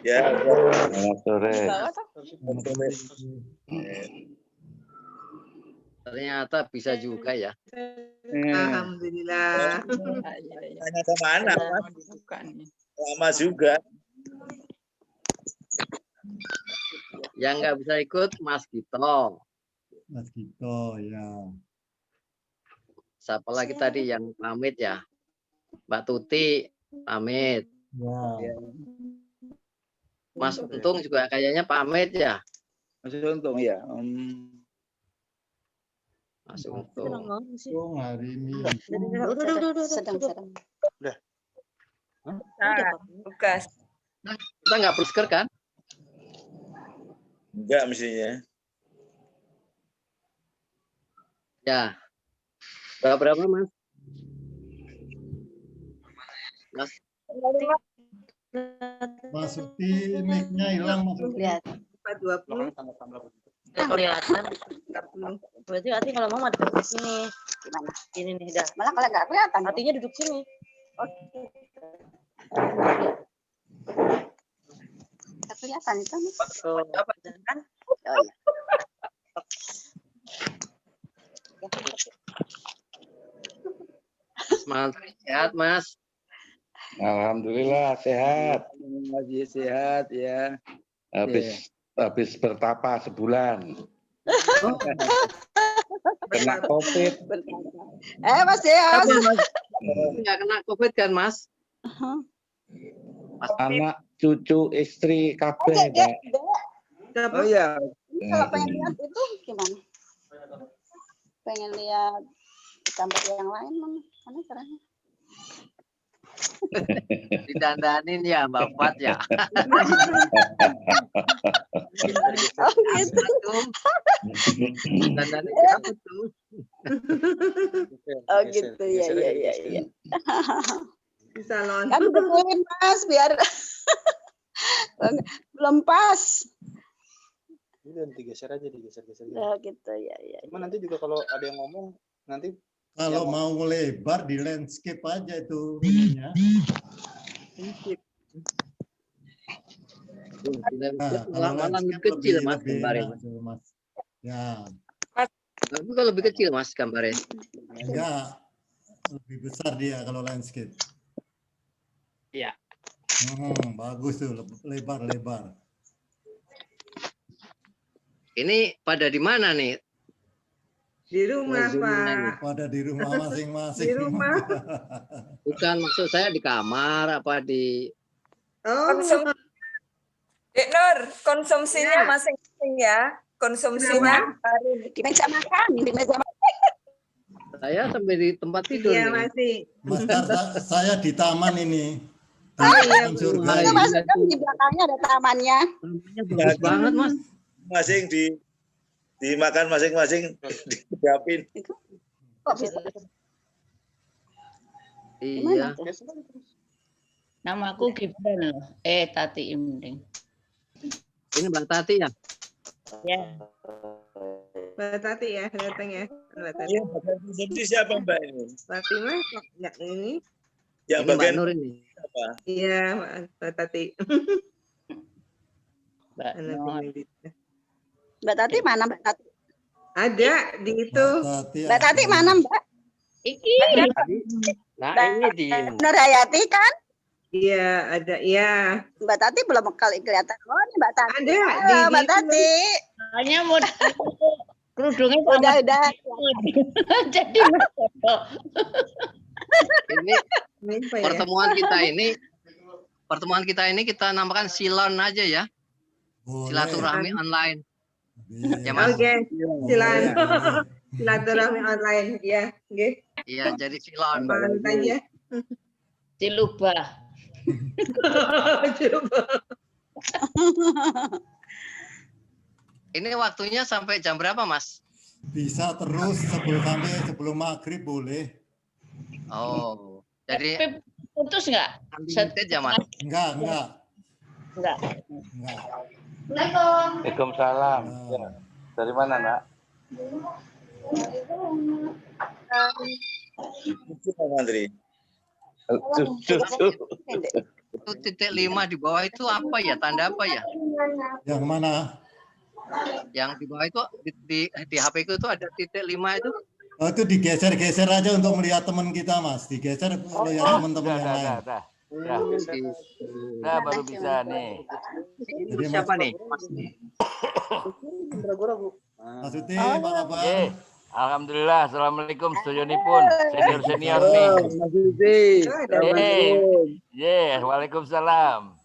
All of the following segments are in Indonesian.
Ya, Selamat sore. Ternyata bisa juga ya. Alhamdulillah. tanya sama anak, Mas. Lama juga. Yang nggak bisa ikut Mas Gito. Mas Gito, ya. Siapa lagi tadi yang pamit ya? Mbak Tuti pamit. Ya. Mas Untung juga kayaknya pamit ya. Mas Untung ya. Mas Untung. Untung hari ini. Sedang. Udah. Lukas. Kita nggak masker kan? Enggak mestinya. Ya. Berapa Mas? Mas. Mas Uti, mic-nya hilang Mas Uti. Lihat. 20. Kelihatan. Berarti Ati kalau mau duduk di sini. Gimana? Ini nih dah. Malah kalau nggak kelihatan. Artinya duduk sini. Oke. Nggak kelihatan itu. Apa kan? Oh iya. Mas, sehat Mas. Alhamdulillah sehat. Masih sehat ya. Habis bertapa sebulan. Kena COVID. Mas ya. Nggak kena COVID kan Mas? Anak, cucu, istri, kabeh. Pak. Oh ya. Kalau pengen lihat itu gimana? Pengen lihat gambar yang lain mana caranya? Didandanin ya Mbak Fat ya. Oh gitu. Dandanin apa tuh? Oh gitu ya. Di salon. Kan betulin Mas biar belum pas. Ini digeser aja, digeser. Oh gitu ya. Cuma nanti juga kalau ada yang ngomong nanti Kalau mau lebar di landscape aja itu ininya. Malah lebih kecil Mas gambarnya. Mas. Ya. Tapi kalau lebih kecil Mas gambarnya. Enggak. Lebih besar dia kalau landscape. Iya. Bagus tuh, lebar-lebar. Ini pada di mana nih? Di rumah, Pak. Pada di rumah masing-masing. Di rumah. Bukan, maksud saya di kamar apa di... Oh, Dek Nur, konsumsinya masing-masing ya. Konsumsinya Di meja makan, Saya sampai di tempat tidur iya nih. masih. Mas Tar, saya di taman ini. iya, Surga. Itu Mas kan di belakangnya ada tamannya. Tamannya bagus banget Mas. masing dimakan masing-masing disiapin. Kok bisa? Iya. Namaku Gibran loh. Tati Imring. Ini Mbak Tati ya? Ya. Mbak Tati ya datang ya. Mbak Tati. Iya, bagian konsumsi siapa Mbak ini? Fatimah enggak ini? Yang Ini Mbak bagian Nur ini. apa? Iya, Mbak Tati. Mbak Nur. Mbak Tati mana Mbak Tati? Ada di itu. Mbak Tati mana Mbak? Iki. Nah ini di... Nur Hayati kan? Iya, ada. Iya. Mbak Tati belum kali kelihatan. Oh ini Mbak Tati. Ada Halo, Mbak Tati. Hanya mau kerudungnya Udah. Jadi Ini Apa ya? pertemuan kita ini kita namakan silon aja ya. Silaturahmi online. Ya Mas. Oke, silaturahmi online ya, nggih. Iya, jadi silon. Pamit aja. Cilubah. Ini waktunya sampai jam berapa, Mas? Bisa terus sebelum maghrib boleh. Oh, jadi Putus nggak? aja, Mas. Enggak. Waalaikumsalam. Ya. Dari mana, Nak? Andri. Cucu. Itu titik 5 di bawah itu apa ya? Tanda apa ya? Yang mana? Yang di bawah itu di HP ku itu ada titik 5 itu. Oh, itu digeser-geser aja untuk melihat teman kita, Mas. Digeser lihat teman-teman yang lain. Nah, baru bisa nih. Jadi, Siapa Mas, nih? Mas nih. Mas Uti, apa kabar? Ye, alhamdulillah. Assalamualaikum studionipun. Senior nih. Mas Uti. Ye, waalaikumsalam.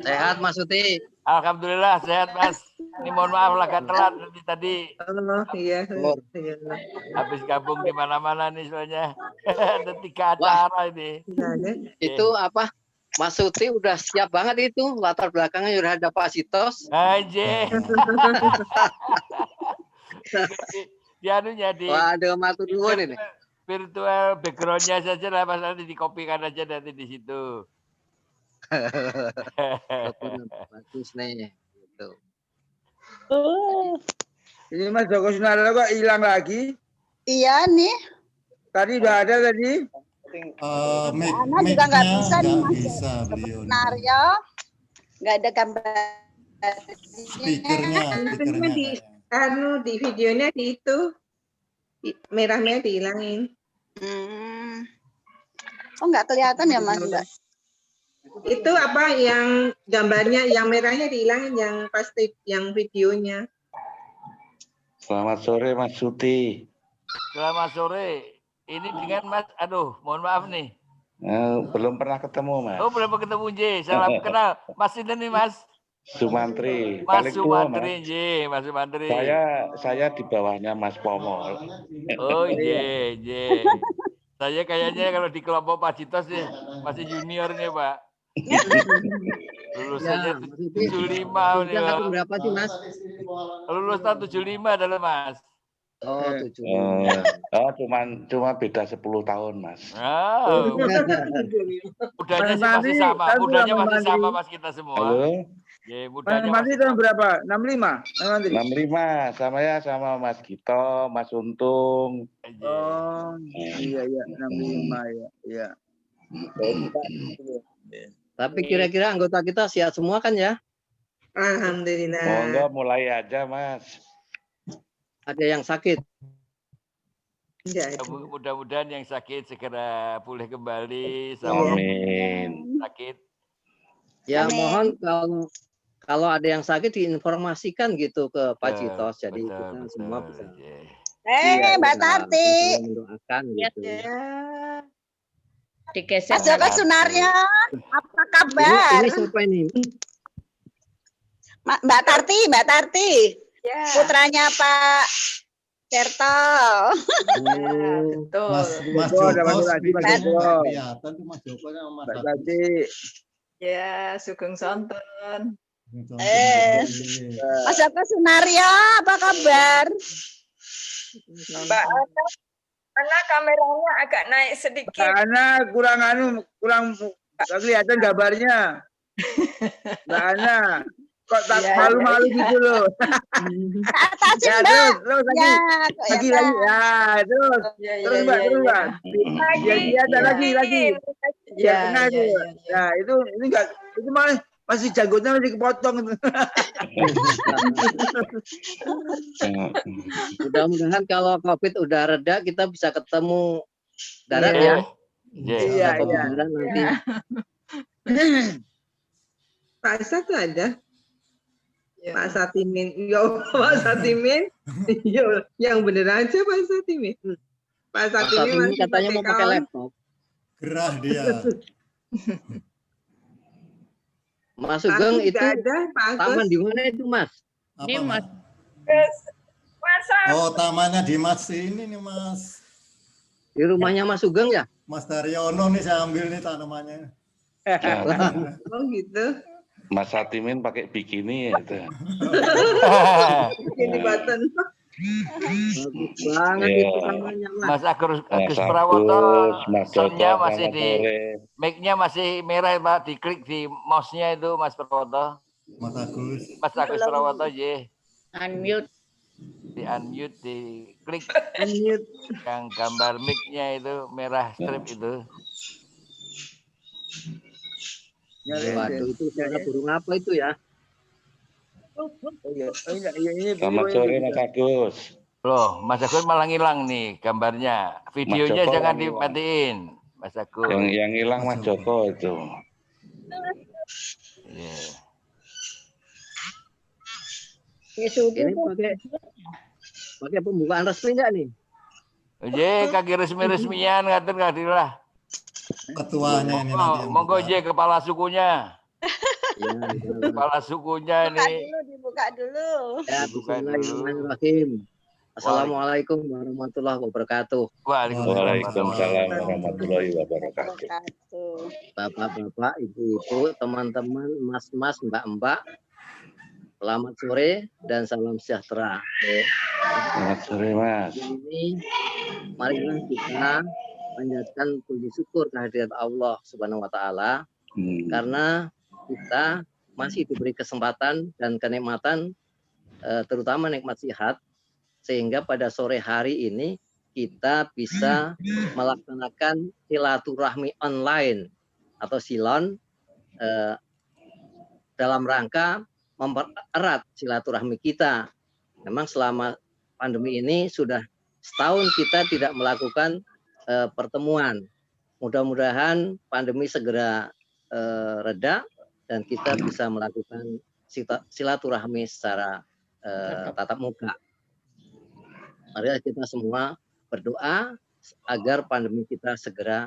Sehat Mas Uti. Alhamdulillah sehat Mas. Ini mohon maaf agak telat tadi. Oh, iya. Iya. Habis gabung di mana-mana nih soalnya. Ada 3 acara ini. Itu apa? Mas Uti udah siap banget itu. Latar belakangnya udah ada Pak Sitos. Aja. Di anunya di Waduh, matur nuwun ini. virtual backgroundnya saja lah Mas, nanti dikopikan aja nanti di situ. Bagus nih. Gitu. Ini Mas Joko Sunaryo kok hilang lagi? Iya nih. Tadi udah ada tadi. juga nggak bisa nih, nggak Mas. bisa beliau. Nario nggak ada gambar. Speakernya di di videonya di itu merahnya dihilangin. Oh nggak kelihatan ya Mas Mbak? Itu apa yang gambarnya yang merahnya dihilangin yang pasti yang videonya. Selamat sore Mas Uti. Selamat sore. Ini dengan Mas, aduh, mohon maaf nih. Belum pernah ketemu Mas. Oh, belum ketemu J. Salam kenal. Mas ini nih Mas. Sumantri. Mas Paling tua, Sumantri, Mas. J. Mas Sumantri. Saya di bawahnya Mas Pomol. Oh, J. Saya kayaknya kalau di kelompok Pak Citos nih masih junior nih Pak. Lulusannya 75 nih. Tahun berapa sih Mas? Lulus tahun 75 adalah Mas. Oh, 7. Cuma beda 10 tahun Mas. Oh. Mudanya sih masih sama. Mudanya masih sama Mas kita semua. Halo. Ya, Mas mudanya Mandi masih tahun berapa? 65? 65 sama Mas Gito, Mas Untung. Oh, iya 65 ya. Tapi kira-kira anggota kita sehat semua kan ya? Alhamdulillah. Monggo mulai aja Mas. Ada yang sakit? Enggak ada. mudah-mudahan yang sakit segera pulih kembali. Amin. Sakit. Ya mohon kalau ada yang sakit diinformasikan gitu ke Pak Citos. Jadi Betul, kita betul. semua bisa. Mbak Tati. Mendoakan gitu. Digeser. Mas Joko Sunaryo, apa kabar? Ini siapa ini? Mbak Tarti. Ya. Putranya Pak Serto. Betul. Mas Joko, Joko, ada Mas Joko, Mas Joko. kelihatan tuh Mas Joko sama Mas Mbak Tati. Tati. Ya, Sugeng Sonton. Mas Joko Sunaryo, apa kabar? Mbak Ana kameranya agak naik sedikit. Mbak Ana kurang kelihatan gambarnya. Mbak Ana kok tak Iya, malu-malu iya. gitu loh. Atasin Ya Mbak. terus lagi. Ya, Lagi. Ya terus. Ya, Terus Mbak, terus Mbak. Ya kelihatan lagi. Ya kena itu. Ya itu ini enggak itu malah masih janggutnya masih kepotong itu. Mudah-mudahan kalau COVID udah reda kita bisa ketemu darat Iya. ya. Iya, Atau iya. beneran nanti. Pak Isa tuh ada. Ya. Pak Satimin. Yo, Pak Satimin. Yo, yang bener aja Pak Satimin. Pak Pak Satimin Satimin masih katanya mau pakai kaos. laptop. Gerah dia. Mas Tapi Sugeng itu nggak ada Pak taman Agus. di mana itu Mas? Ini Apa, Mas. Mas? Masa Oh, tamannya di Mas ini nih Mas. Di rumahnya Mas Sugeng ya? Mas Daryono nih saya ambil nih tanamannya. Oh gitu. Mas Satimin pakai bikini ya itu. Ini button. Bagus banget Iya. itu tamannya Mas. Mas Agus Mas Prawoto, Mas soundnya Joko, masih selamat di sore. mic-nya masih merah Pak, diklik di mouse-nya itu Mas Prawoto. Mas Agus. Mas Agus Prawoto ye. Unmute. Di unmute, di klik Unmute. yang gambar mic-nya itu merah strip itu. Waduh, itu suara burung apa itu ya? Selamat sore Mas Agus. Loh, Mas Agus malah ngilang nih gambarnya. Videonya Joko jangan yang hilang. dimatiin, Mas Agus. Yang hilang Mas Joko itu. Iya. Ini pakai pembukaan resmi nggak nih? Oke, kaki resmi-resmian ngatur lah. Ketuanya ini nanti. yang Monggo buka. je kepala sukunya. Ya, Kepala sukunya ini. Dibuka dulu. ya, bismillahirrahmanirrahim. Assalamualaikum warahmatullahi wabarakatuh. Waalaikumsalam warahmatullahi wabarakatuh. Bapak-bapak, ibu-ibu, teman-teman, mas-mas, mbak-mbak, selamat sore dan salam sejahtera. Selamat sore Mas. Ini marilah kita panjatkan puji syukur kehadirat Allah Subhanahu wa taala karena kita masih diberi kesempatan dan kenikmatan terutama nikmat sehat sehingga pada sore hari ini kita bisa melaksanakan silaturahmi online atau silon dalam rangka mempererat silaturahmi kita. Memang selama pandemi ini sudah setahun kita tidak melakukan pertemuan. Mudah-mudahan pandemi segera reda dan kita bisa melakukan silaturahmi secara tatap muka. Mari kita semua berdoa agar pandemi kita segera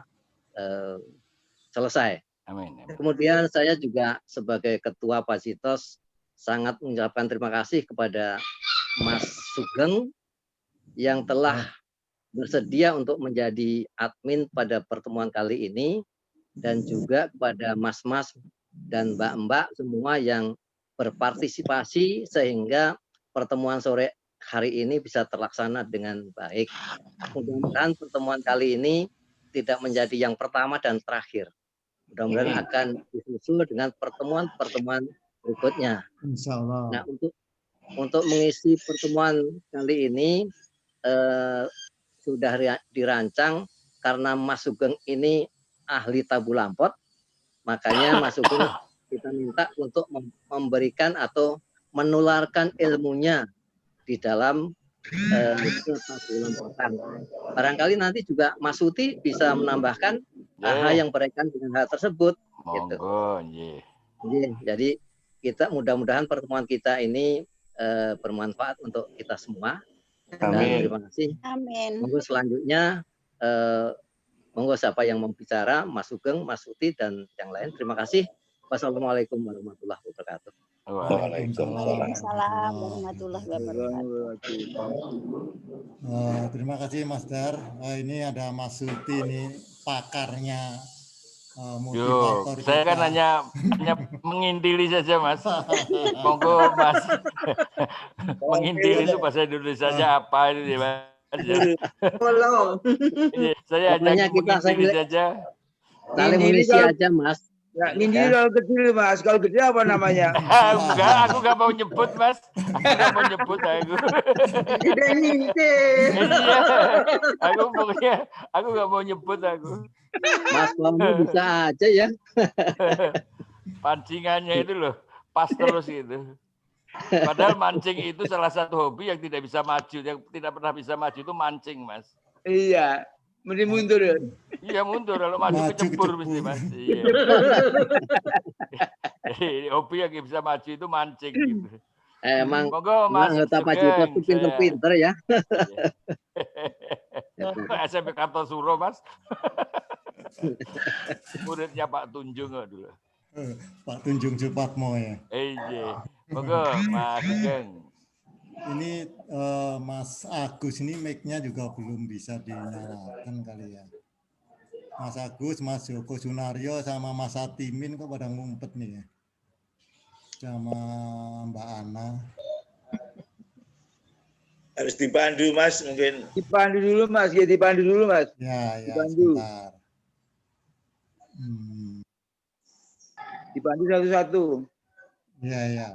selesai. Amin. Kemudian saya juga sebagai Ketua Pacitos sangat mengucapkan terima kasih kepada Mas Sugeng yang telah bersedia untuk menjadi admin pada pertemuan kali ini dan juga kepada mas-mas dan mbak-mbak semua yang berpartisipasi sehingga pertemuan sore hari ini bisa terlaksana dengan baik. Mudah-mudahan pertemuan kali ini tidak menjadi yang pertama dan terakhir. Mudah-mudahan akan disusul dengan pertemuan-pertemuan berikutnya. Insya Allah. Nah, untuk mengisi pertemuan kali ini sudah dirancang karena Mas Sugeng ini ahli tabu lampot, makanya Mas Sugeng kita minta untuk memberikan atau menularkan ilmunya di dalam tabu lampotan. Barangkali nanti juga Mas Suti bisa menambahkan hal yang berkaitan dengan hal tersebut. Gitu. Jadi kita mudah-mudahan pertemuan kita ini bermanfaat untuk kita semua. Amin. Dan terima kasih. Amin. Monggo selanjutnya monggo siapa yang membicara, Mas Sugeng, Mas Suti dan yang lain. Terima kasih. Wassalamualaikum warahmatullahi wabarakatuh. Waalaikumsalam warahmatullahi wabarakatuh. Terima kasih Mas Dar. Ini ada Mas Suti ini pakarnya. Yo, saya kan hanya mengintili saja Mas. Monggo Mas. Mengintili itu bahasa Indonesia apa ini Mas? Saya hanya mengintili saja. Saling mengisi aja Mas. Ya, ngintili kalau kecil Mas. Kalau gede apa namanya? Enggak, aku nggak mau nyebut Mas. Aku nggak mau nyebut aku. Iya. Aku nggak mau nyebut aku. Mas kamu bisa aja ya. Pancingannya itu loh, pas terus itu. Padahal mancing itu salah satu hobi yang tidak bisa maju, yang tidak pernah bisa maju itu mancing, Mas. Iya, mending mundur ya. Iya mundur, kalau maju kecebur mesti Mas. Iya. Hobi yang bisa maju itu mancing gitu. Emang anggota Pacitos itu pinter-pinter ya. SMP Kartosuro Mas. Muridnya Pak Tunjung dulu. Pak Tunjung Supatmo ya. Iya. Monggo Mas Sugeng. Ini Mas Agus ini mic-nya juga belum bisa dinyalakan kali ya. Mas Agus, Mas Joko Sunario sama Mas Atimin kok pada ngumpet nih ya. Sama Mbak Ana. Harus dipandu Mas mungkin. Dipandu dulu Mas, ya dipandu dulu Mas. Ya, dipandu. Sebentar. Dipandu satu-satu. Ya.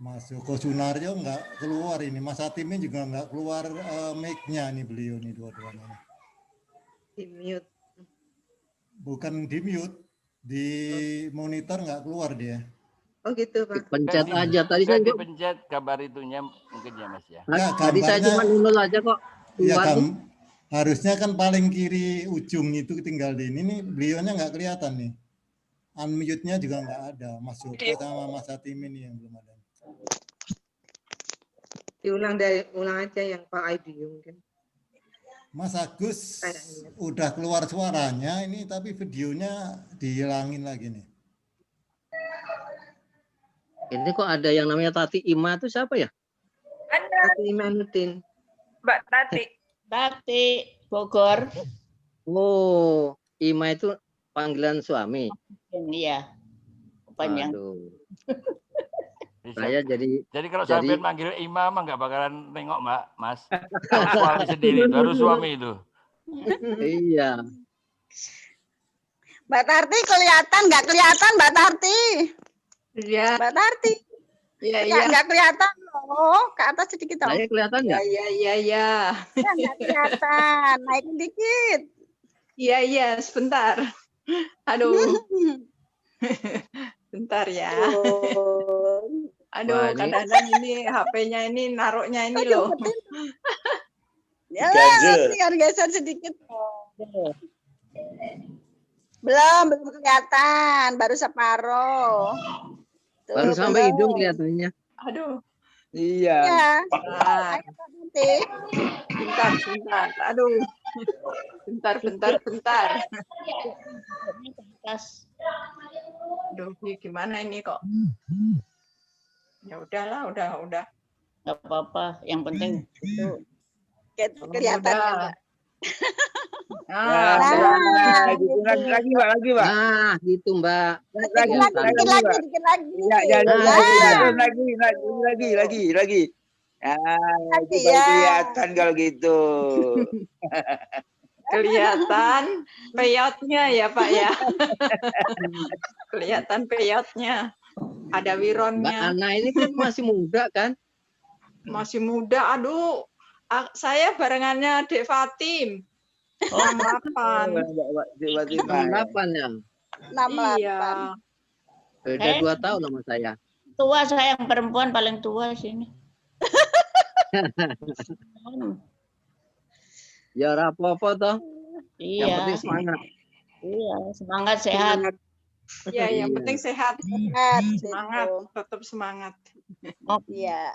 Mas Joko Sunario nggak keluar ini, Mas Atimin juga nggak keluar mic-nya nih beliau nih dua-duanya. Di mute. Bukan di mute, Di monitor nggak keluar dia. Oh gitu Pak. Pencet Nggak aja tadi saya juga. dipencet gambar itunya mungkin ya Mas ya. Ya, Tadi saya gambarnya- cuma nunul aja kok. Ya Keluar tuh. harusnya kan paling kiri ujung itu tinggal di ini nih, beliaunya nggak kelihatan nih. Unmute-nya juga nggak ada. Mas Joko sama Mas Atimin nih yang belum ada. Ulang aja yang Pak Aidio mungkin. Mas Agus Kayaknya. udah keluar suaranya ini, tapi videonya dihilangin lagi nih. Ini kok ada yang namanya Tati Ima itu siapa ya? Anda, Tati Imanuddin. Mbak Tati. Tati Bogor. Oh, Ima itu panggilan suami. Iya. Panjang. Aduh, Bisa. saya jadi Jadi kalau Jadi- sampai manggil imam mah nggak bakalan nengok Mbak, Mas. Harus suami sendiri, itu harus suami itu. iya. Mbak Tarti kelihatan nggak kelihatan Mbak Tarti? Iya, Mbak Tarti iya, ya, iya. nggak kelihatan loh, ke atas sedikit dong. Saya kelihatan Iya, nggak? iya, iya, iya. Ya, nggak kelihatan, naik dikit. Iya, iya, sebentar. Aduh, bentar ya. Oh. Aduh, Wah, ini- kadang-kadang ini HP-nya ini naruhnya ini loh. Ya, Diganjel. tinggal geser sedikit. Belum kelihatan, baru separuh. Tuh, Baru sampai belum. hidung kelihatannya. Aduh, Iya. Ya, bentar, ayo Pak Tarti. bentar, bentar. Aduh, bentar, bentar, bentar. Atas. Aduh, ini gimana ini kok? Ya udahlah, udah. Nggak apa-apa. Yang penting itu Kelihatan ya, Udah. Mbak? Nah, Nah, gitu. Lagi, Mbak, lagi, Mbak. Nah, gitu Mbak. Dikit Lagi, lagi, lagi, dikit lagi, Mbak. dikit lagi. Ya, ya, Nah, lagi. Ah, Lagi, itu baru ya. kelihatan kalau gitu. kelihatan peyotnya ya Pak ya. Kelihatan peyotnya. Ada Mbak wironnya. Ana ini kan masih muda kan? Masih muda. Aduh, saya barengannya Dek Fatim. 68. Tahun 8 ya. 68. Iya. Beda 2 tahun sama saya. tua, saya yang perempuan paling tua sini. Ya rapopo toh. Yang Iya. penting semangat. Iya, semangat sehat. Ya, yang Iya. penting sehat. Sehat, Semangat, gitu. tetap semangat. Iya.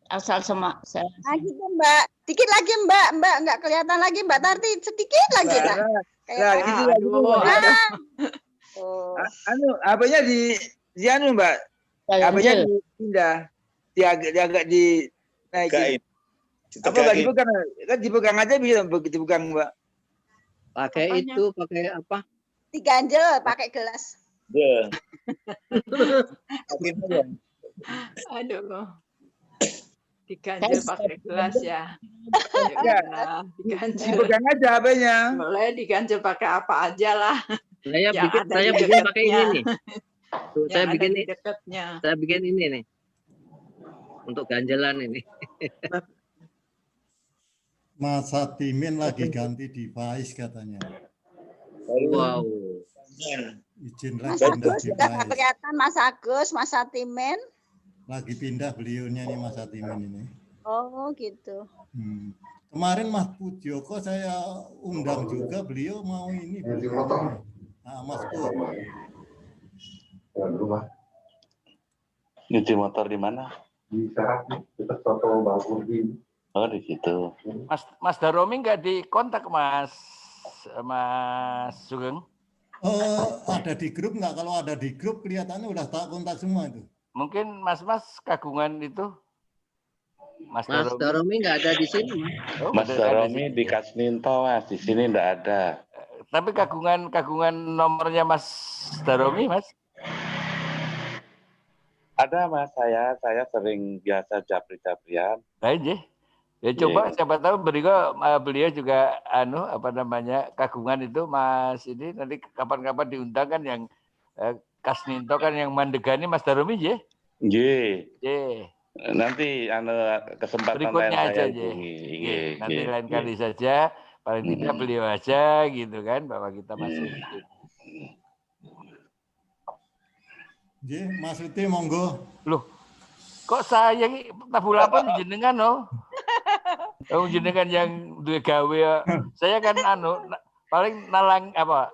Asal semak. Nah, gitu Mbak. Dikit lagi Mbak. Mbak nggak kelihatan lagi Mbak Tarti. Sedikit lagi lah. Nah, gitu ya, gitu, Aduh, Mbak. aduh. Oh. Anu, apanya di anu, Mbak? Apanya dipindah? Agak di naikin. Kain. Apa nggak dipegang? Kan dipegang aja bisa dipegang, Mbak. Pakai Apanya? itu, pakai apa? Diganjel pakai gelas. Ya. Aduh. Diganjel pakai gelas ya. Ya. Ya, diganjel. Dipegang aja HP-nya. Boleh diganjel pakai apa aja lah. Saya Yang bikin ada saya di bikin pakai ini dekatnya. nih. Tuh, Yang saya ada bikin di dekatnya. saya bikin ini nih. Untuk ganjelan ini. Mas Atimin lagi ganti device katanya. Wow. Izin Mas lagi pindah Agus sudah nggak device. kelihatan Mas Agus, Mas Atimin. Lagi pindah beliaunya nih Mas Atimin ini. Oh gitu. Kemarin Mas Pujoko saya undang juga, beliau mau ini. Nah, Mas Pur. Nyuci motor di mana? Di Serang, dekat Soto Bagurdi. Oh, di situ. Mas Daromi nggak dikontak Mas Sugeng? Ada di grup nggak? Kalau ada di grup kelihatannya udah tak kontak semua itu. Mungkin Mas kagungan itu. Mas Daromi nggak ada di sini, Mas. Oh, Mas nggak ada di Daromi sini. di Kasminto, Mas. Di sini enggak ada. Tapi kagungan nomornya Mas Daromi, Mas? Ada, Mas. Saya sering biasa japri-japrian. Aja. Ya coba siapa tahu beliau juga kagungan itu Mas ini nanti kapan-kapan diundang kan yang Kasminto kan yang mandegani Mas Daromi ya. Nggih. Nanti kesempatan Berikutnya lain aja saya ya. hubungi. Nanti lain kali saja paling tidak beliau aja gitu kan bahwa kita masih Nggih, Mas Uti monggo. Loh, kok saya ini tabulampon jenengan no? Oh, jenengan yang duwe gawe ya. Saya kan paling nalang apa?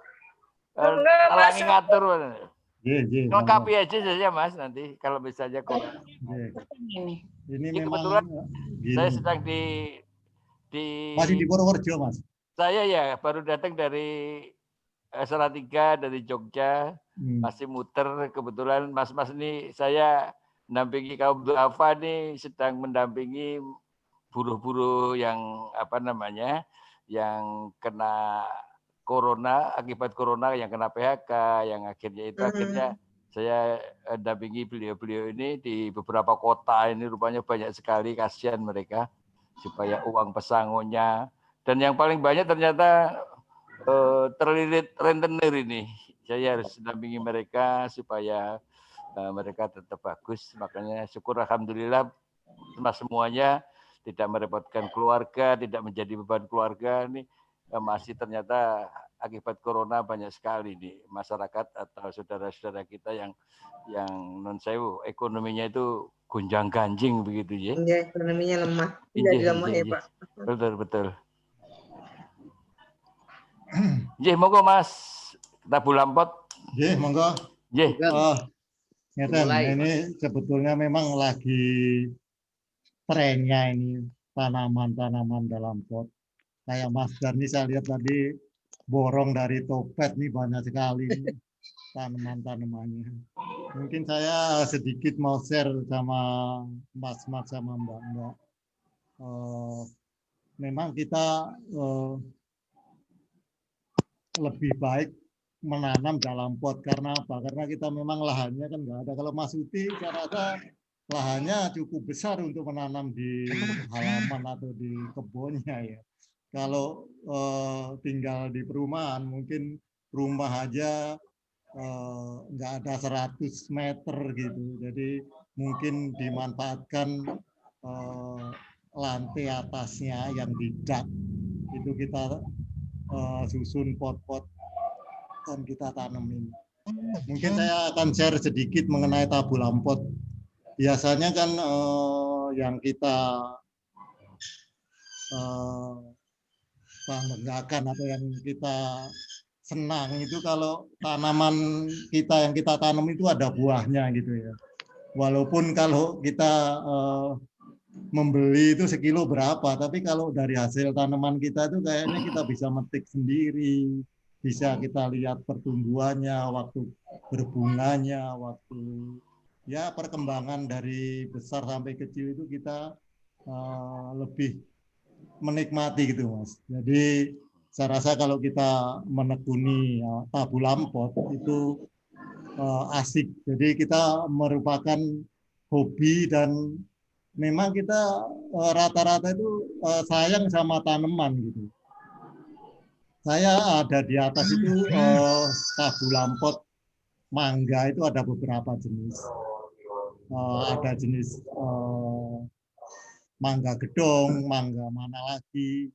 Nalangi ngatur. Nggih, Lengkapi aja saja Mas nanti kalau misalnya kok. Ini memang kebetulan saya gini. sedang di Masih di Purworejo, Mas. Saya ya baru datang dari Salatiga, dari Jogja, masih muter. Kebetulan Mas-mas ini saya mendampingi kaum duafa nih, sedang mendampingi buruh-buruh yang apa namanya, yang kena corona, akibat corona, yang kena PHK, yang akhirnya saya dampingi beliau-beliau ini di beberapa kota ini, rupanya banyak sekali, kasihan mereka supaya uang pesangonnya, dan yang paling banyak ternyata terlilit rentenir ini. Saya harus dampingi mereka supaya mereka tetap bagus. Makanya syukur alhamdulillah semuanya tidak merepotkan keluarga, tidak menjadi beban keluarga. Ini masih ternyata akibat corona banyak sekali nih masyarakat atau saudara-saudara kita yang non sewu ekonominya itu gonjang ganjing begitu ya. Iya, ekonominya lemah. Tidak mau Pak. Betul. Nggih, monggo Mas Tabulampot. Nggih, monggo. Nggih. Ngeten, ini sebetulnya memang lagi trennya ini tanaman-tanaman dalam pot. Kayak Mas Darni saya lihat tadi borong dari Topet nih banyak sekali tanaman-tanamannya. Mungkin saya sedikit mau share sama Mas-mas sama Mbak-mbak. Memang kita lebih baik menanam dalam pot karena apa? Karena kita memang lahannya kan nggak ada. Kalau Mas Uti, saya rasa lahannya cukup besar untuk menanam di halaman atau di kebunnya ya. Kalau tinggal di perumahan, mungkin rumah aja nggak ada 100 meter gitu. Jadi mungkin dimanfaatkan lantai atasnya yang tidak itu kita susun pot-pot dan kita tanemin. Mungkin saya akan share sedikit mengenai tabulampot. Biasanya kan yang kita banggakan atau yang kita senang itu kalau tanaman kita yang kita tanam itu ada buahnya gitu ya. Walaupun kalau kita membeli itu sekilo berapa, tapi kalau dari hasil tanaman kita itu kayaknya kita bisa metik sendiri, bisa kita lihat pertumbuhannya, waktu berbunganya, waktu ya perkembangan dari besar sampai kecil itu kita lebih menikmati gitu Mas. Jadi saya rasa kalau kita menekuni tabulampot itu asik. Jadi kita merupakan hobi dan memang kita rata-rata itu sayang sama tanaman gitu. Saya ada di atas itu tabulampot mangga itu ada beberapa jenis. Ada jenis mangga gedong, mangga mana lagi,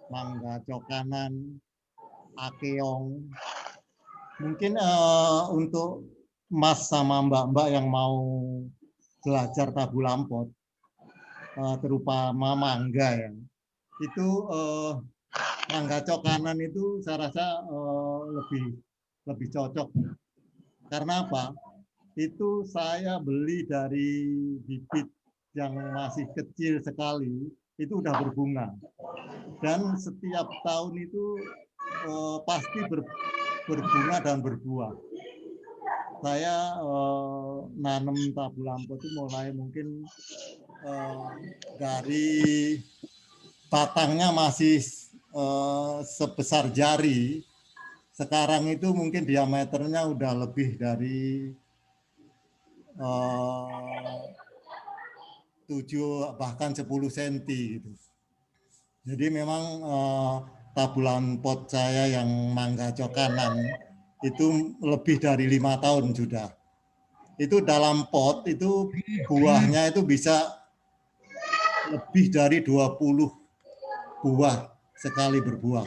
mangga cokanan, akeong. Mungkin untuk Mas sama mbak-mbak yang mau belajar tabulampot, terutama mangga ya, itu mangga cokanan itu saya rasa lebih cocok. Karena apa? Itu saya beli dari bibit yang masih kecil sekali, itu udah berbunga. Dan setiap tahun itu pasti berbunga dan berbuah. Saya nanam tabulampot itu mulai mungkin dari batangnya masih sebesar jari. Sekarang itu mungkin diameternya udah lebih dari 7 bahkan 10 cm gitu. Jadi memang tabulampot saya yang mangga cokanan itu lebih dari 5 tahun sudah. Itu dalam pot itu buahnya itu bisa lebih dari 20 buah sekali berbuah.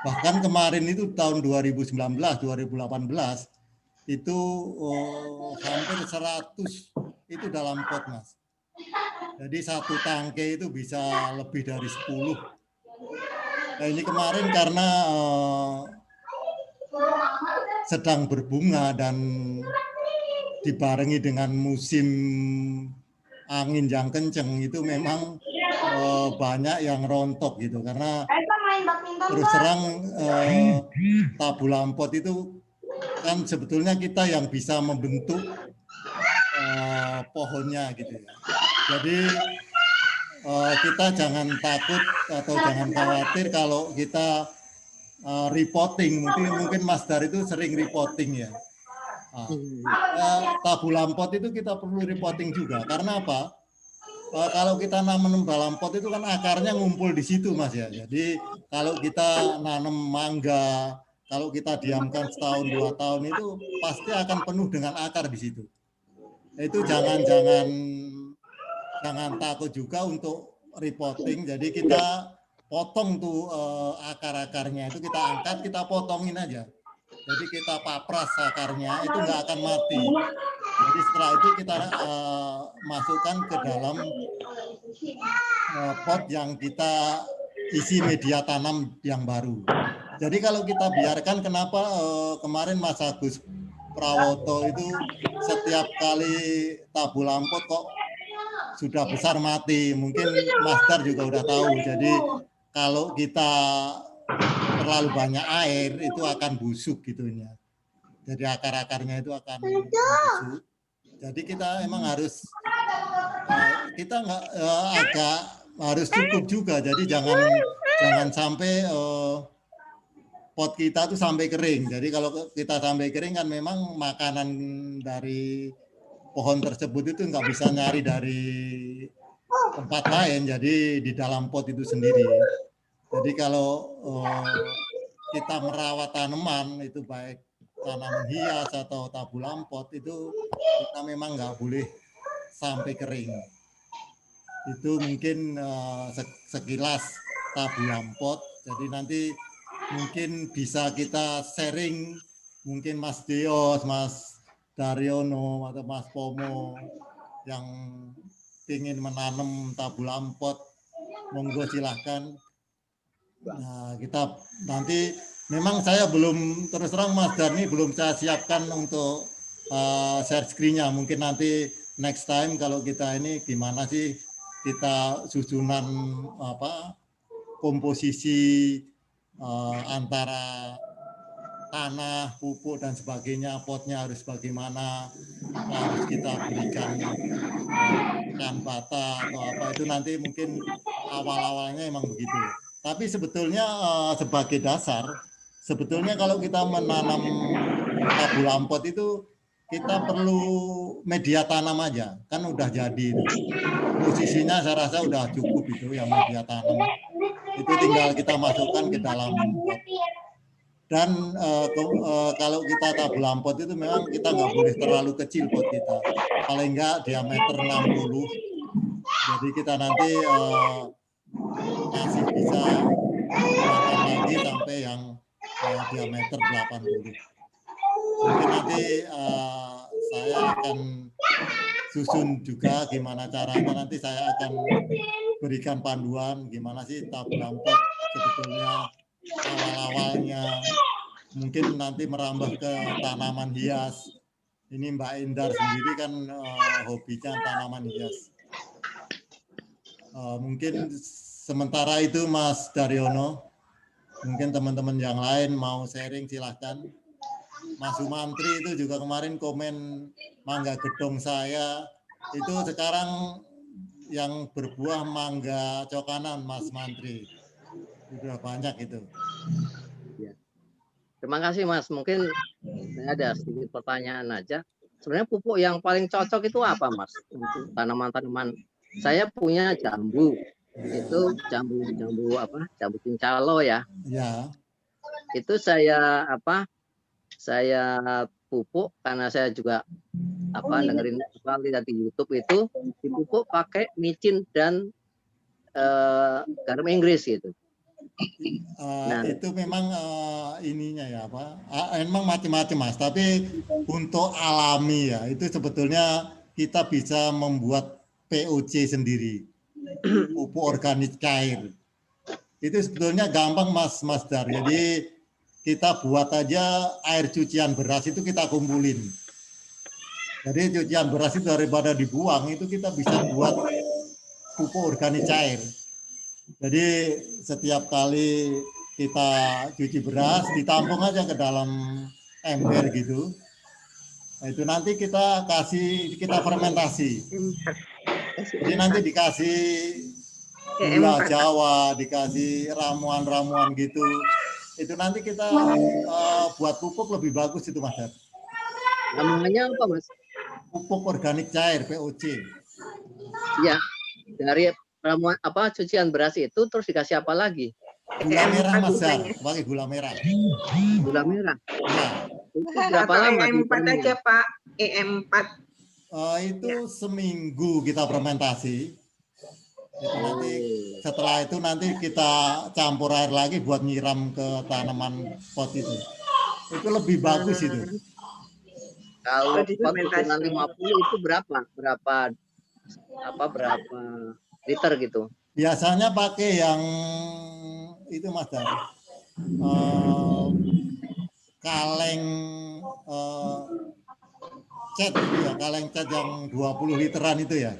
Bahkan kemarin itu tahun 2019, 2018 itu hampir 100 itu dalam pot, Mas. Jadi satu tangkai itu bisa lebih dari 10. Nah, ini kemarin karena sedang berbunga dan dibarengi dengan musim angin yang kenceng, itu memang banyak yang rontok gitu, karena terus terang tabu lampot itu kan sebetulnya kita yang bisa membentuk pohonnya gitu ya. Jadi kita jangan takut atau jangan khawatir kalau kita reporting. Mungkin Mas Dar itu sering reporting ya. Tabu lampot itu kita perlu reporting juga. Karena apa? Kalau kita nanam lampot itu kan akarnya ngumpul di situ, Mas ya. Jadi kalau kita nanam mangga, kalau kita diamkan setahun 2 tahun itu pasti akan penuh dengan akar di situ. Itu jangan takut juga untuk reporting. Jadi kita potong tuh akar-akarnya itu, kita angkat, kita potongin aja. Jadi kita papras akarnya, itu nggak akan mati. Jadi setelah itu kita masukkan ke dalam pot yang kita isi media tanam yang baru. Jadi kalau kita biarkan, kenapa kemarin Mas Agus Prawoto itu setiap kali tabu lampot kok sudah besar mati. Mungkin Mas Dar juga udah tahu. Jadi kalau kita terlalu banyak air itu akan busuk gitunya. Jadi akar-akarnya itu akan busuk. Jadi kita emang harus kita nggak agak harus cukup juga. Jadi jangan sampai pot kita tuh sampai kering. Jadi kalau kita sampai kering kan memang makanan dari pohon tersebut itu nggak bisa nyari dari tempat lain. Jadi di dalam pot itu sendiri. Jadi kalau kita merawat tanaman itu baik tanaman hias atau tabu lampot itu kita memang nggak boleh sampai kering. Itu mungkin sekilas tabu lampot. Jadi nanti mungkin bisa kita sharing, mungkin Mas Dios, Mas Daryono atau Mas Pomo yang ingin menanam tabu lampot, monggo silahkan. Nah, kita nanti memang saya belum, terus terang Mas Darni belum saya siapkan untuk share screen-nya. Mungkin nanti next time kalau kita ini gimana sih kita susunan komposisi antara tanah, pupuk dan sebagainya, potnya harus bagaimana, harus kita berikan ikan bata atau apa, itu nanti mungkin awal-awalnya emang begitu. Tapi sebetulnya sebagai dasar, sebetulnya kalau kita menanam tabu lampot itu kita perlu media tanam aja, kan udah jadi. Posisinya saya rasa udah cukup itu yang media tanam. Itu tinggal kita masukkan ke dalam pot. Dan kalau kita tabu lampot itu memang kita nggak boleh terlalu kecil pot kita. Paling nggak diameter 60. Jadi kita nanti masih bisa tambah lagi sampai yang diameter 80. Mungkin nanti saya akan susun juga gimana caranya, nanti saya akan berikan panduan gimana sih tabu lampot sebetulnya awal-awalnya, mungkin nanti merambah ke tanaman hias. Ini Mbak Indar sendiri kan hobinya tanaman hias. Mungkin sementara itu Mas Daryono, mungkin teman-teman yang lain mau sharing silahkan. Mas Sumantri itu juga kemarin komen mangga gedong saya, itu sekarang yang berbuah mangga cokanan Mas Mantri. Sudah banyak itu. Ya. Terima kasih Mas. Mungkin saya ada sedikit pertanyaan aja. Sebenarnya pupuk yang paling cocok itu apa Mas untuk tanaman-tanaman? Saya punya jambu. Itu jambu cincalo ya. Ya. Itu saya pupuk karena saya juga dengerin lihat di YouTube itu dipupuk pakai micin dan garam Inggris gitu. Itu memang ininya ya apa? Memang macam-macam Mas. Tapi untuk alami ya itu sebetulnya kita bisa membuat POC sendiri, pupuk organik cair. Itu sebetulnya gampang Mas Dar. Jadi kita buat aja air cucian beras itu kita kumpulin. Jadi cucian beras itu daripada dibuang itu kita bisa buat pupuk organik cair. Jadi setiap kali kita cuci beras ditampung aja ke dalam ember gitu. Nah, itu nanti kita fermentasi. Jadi nanti dikasih gula Jawa, dikasih ramuan-ramuan gitu. Itu nanti kita buat pupuk lebih bagus itu Mas. Namanya apa Mas? Pupuk organik cair POC. Ya, dari ramuan apa cucian beras itu terus dikasih apa lagi? Gula merah Mas, pakai gula merah. Gula merah. Ya. Itu berapa lama? EM4 aja Pak, EM4. Itu seminggu kita fermentasi. Itu nanti setelah itu nanti kita campur air lagi buat nyiram ke tanaman pot itu. Itu lebih bagus itu. Kalau pot ukuran 50 itu berapa liter gitu? Biasanya pakai yang itu Mas Dar. Kaleng cat ya, kaleng cat yang 20 literan itu ya.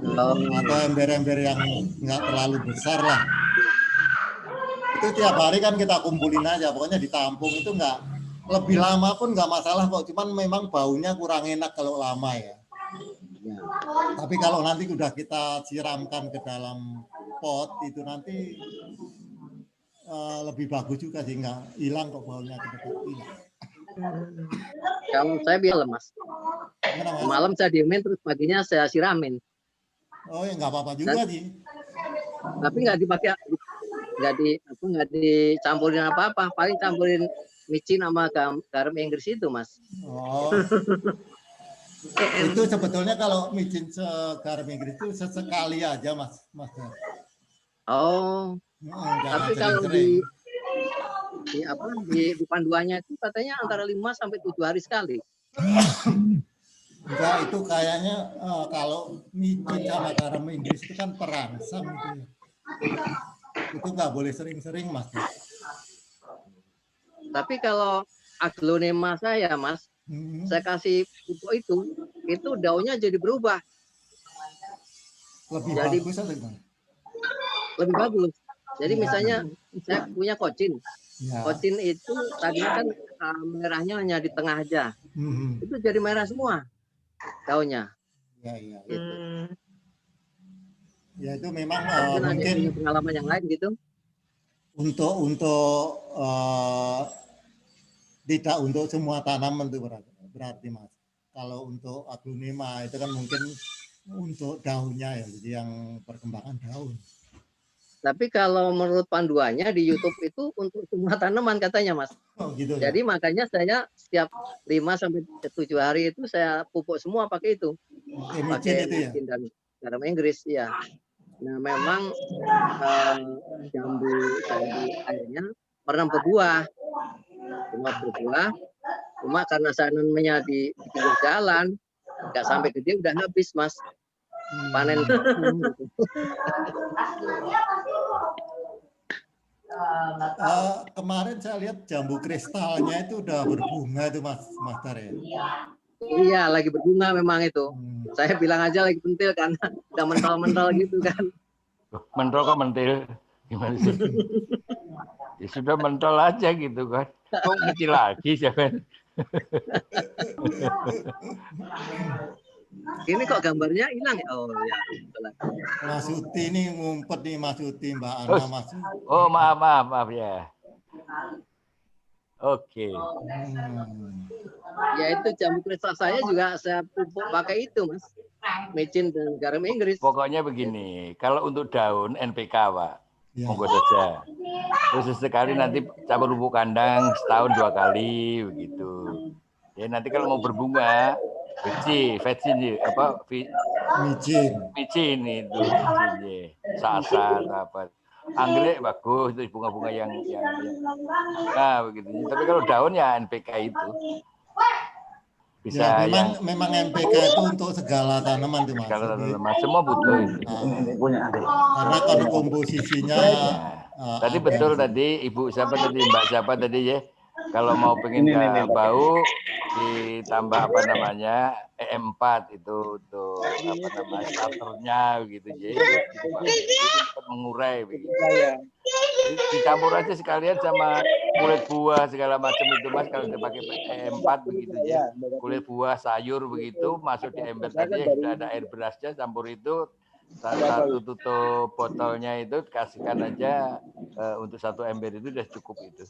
Atau ember-ember yang nggak terlalu besar lah. Itu tiap hari kan kita kumpulin aja, pokoknya ditampung itu nggak lebih lama pun nggak masalah kok, cuman memang baunya kurang enak kalau lama ya. Tapi kalau nanti udah kita siramkan ke dalam pot itu nanti lebih bagus juga sih, nggak hilang kok baunya. Kalau saya biasa Mas, malam saya diemin terus paginya saya siramin. Oh ya nggak apa-apa juga sih. Tapi nggak dipakai, nggak dicampurin apa-apa, paling campurin micin sama garam Inggris itu Mas. Oh. Itu sebetulnya kalau micin garam Inggris itu sesekali aja Mas. Oh. Tapi kalau di panduannya itu katanya antara 5 sampai 7 hari sekali. Enggak, itu kayaknya kalau micin sama garam Inggris itu kan perangsang itu. Itu nggak boleh sering-sering Mas. Tapi kalau aglonema saya Mas, saya kasih pupuk itu daunnya jadi berubah. Lebih jadi bagus atau gimana? Lebih bagus. Jadi misalnya saya punya kocin. Ya. Kocin itu tadinya kan merahnya hanya di tengah aja. Itu jadi merah semua daunnya. Ya. Gitu. Ya itu memang mungkin pengalaman yang lain gitu. Untuk tidak untuk semua tanaman itu berarti Mas. Kalau untuk aglonema itu kan mungkin untuk daunnya ya, jadi yang perkembangan daun. Tapi kalau menurut panduannya di YouTube itu untuk semua tanaman katanya Mas. Oh, gitu, jadi ya? Makanya saya setiap 5 sampai 7 hari itu saya pupuk semua pakai itu. Pakai micin dan garam Inggris ya. Nah memang jambu airnya pernah berbuah. Cuma karena saya nanamnya di pinggir jalan, nggak sampai gede udah habis Mas. Panen. Kemarin saya lihat jambu kristalnya itu udah berbunga itu Mas Dar ya. Iya, lagi berbunga memang itu. Saya bilang aja lagi pentil kan, udah mental-mental gitu kan. Mental kok mentil? Gimana sih? Ya sudah mental aja gitu kan. Kok kecil lagi jangan. Ini kok gambarnya hilang ya? Oh ya. Mas Uti ini ngumpet nih Mas Uti, Mbak Ana, Mas. Oh maaf ya. Oke. Ya itu jambu kristal saya juga saya pupuk pakai itu Mas. Micin dan garam Inggris. Pokoknya begini, kalau untuk daun NPK Pak, monggo saja. Terus sekali nanti campur pupuk kandang setahun 2 kali begitu. Ya nanti kalau mau berbunga, micin itu, sasa atau apa. anggrek bagus, itu bunga-bunga yang nah begitu. Tapi kalau daun ya NPK itu bisa ya, memang NPK itu untuk segala tanaman tuh Mas. Segala tanaman semua butuh itu. Karena kalau komposisinya tadi betul tadi Ibu siapa tadi Mbak siapa tadi ya, kalau mau pengen bau ditambah apa namanya EM4 itu untuk apa namanya starternya gitu ya, cepat mengurai begitu. Dicampur aja sekalian sama kulit buah segala macam itu Mas, kalau dipakai EM4 begitu ya, kulit buah sayur begitu masuk di ember tadi yang sudah ada air berasnya, campur itu satu tutup botolnya itu kasihkan aja untuk satu ember itu sudah cukup itu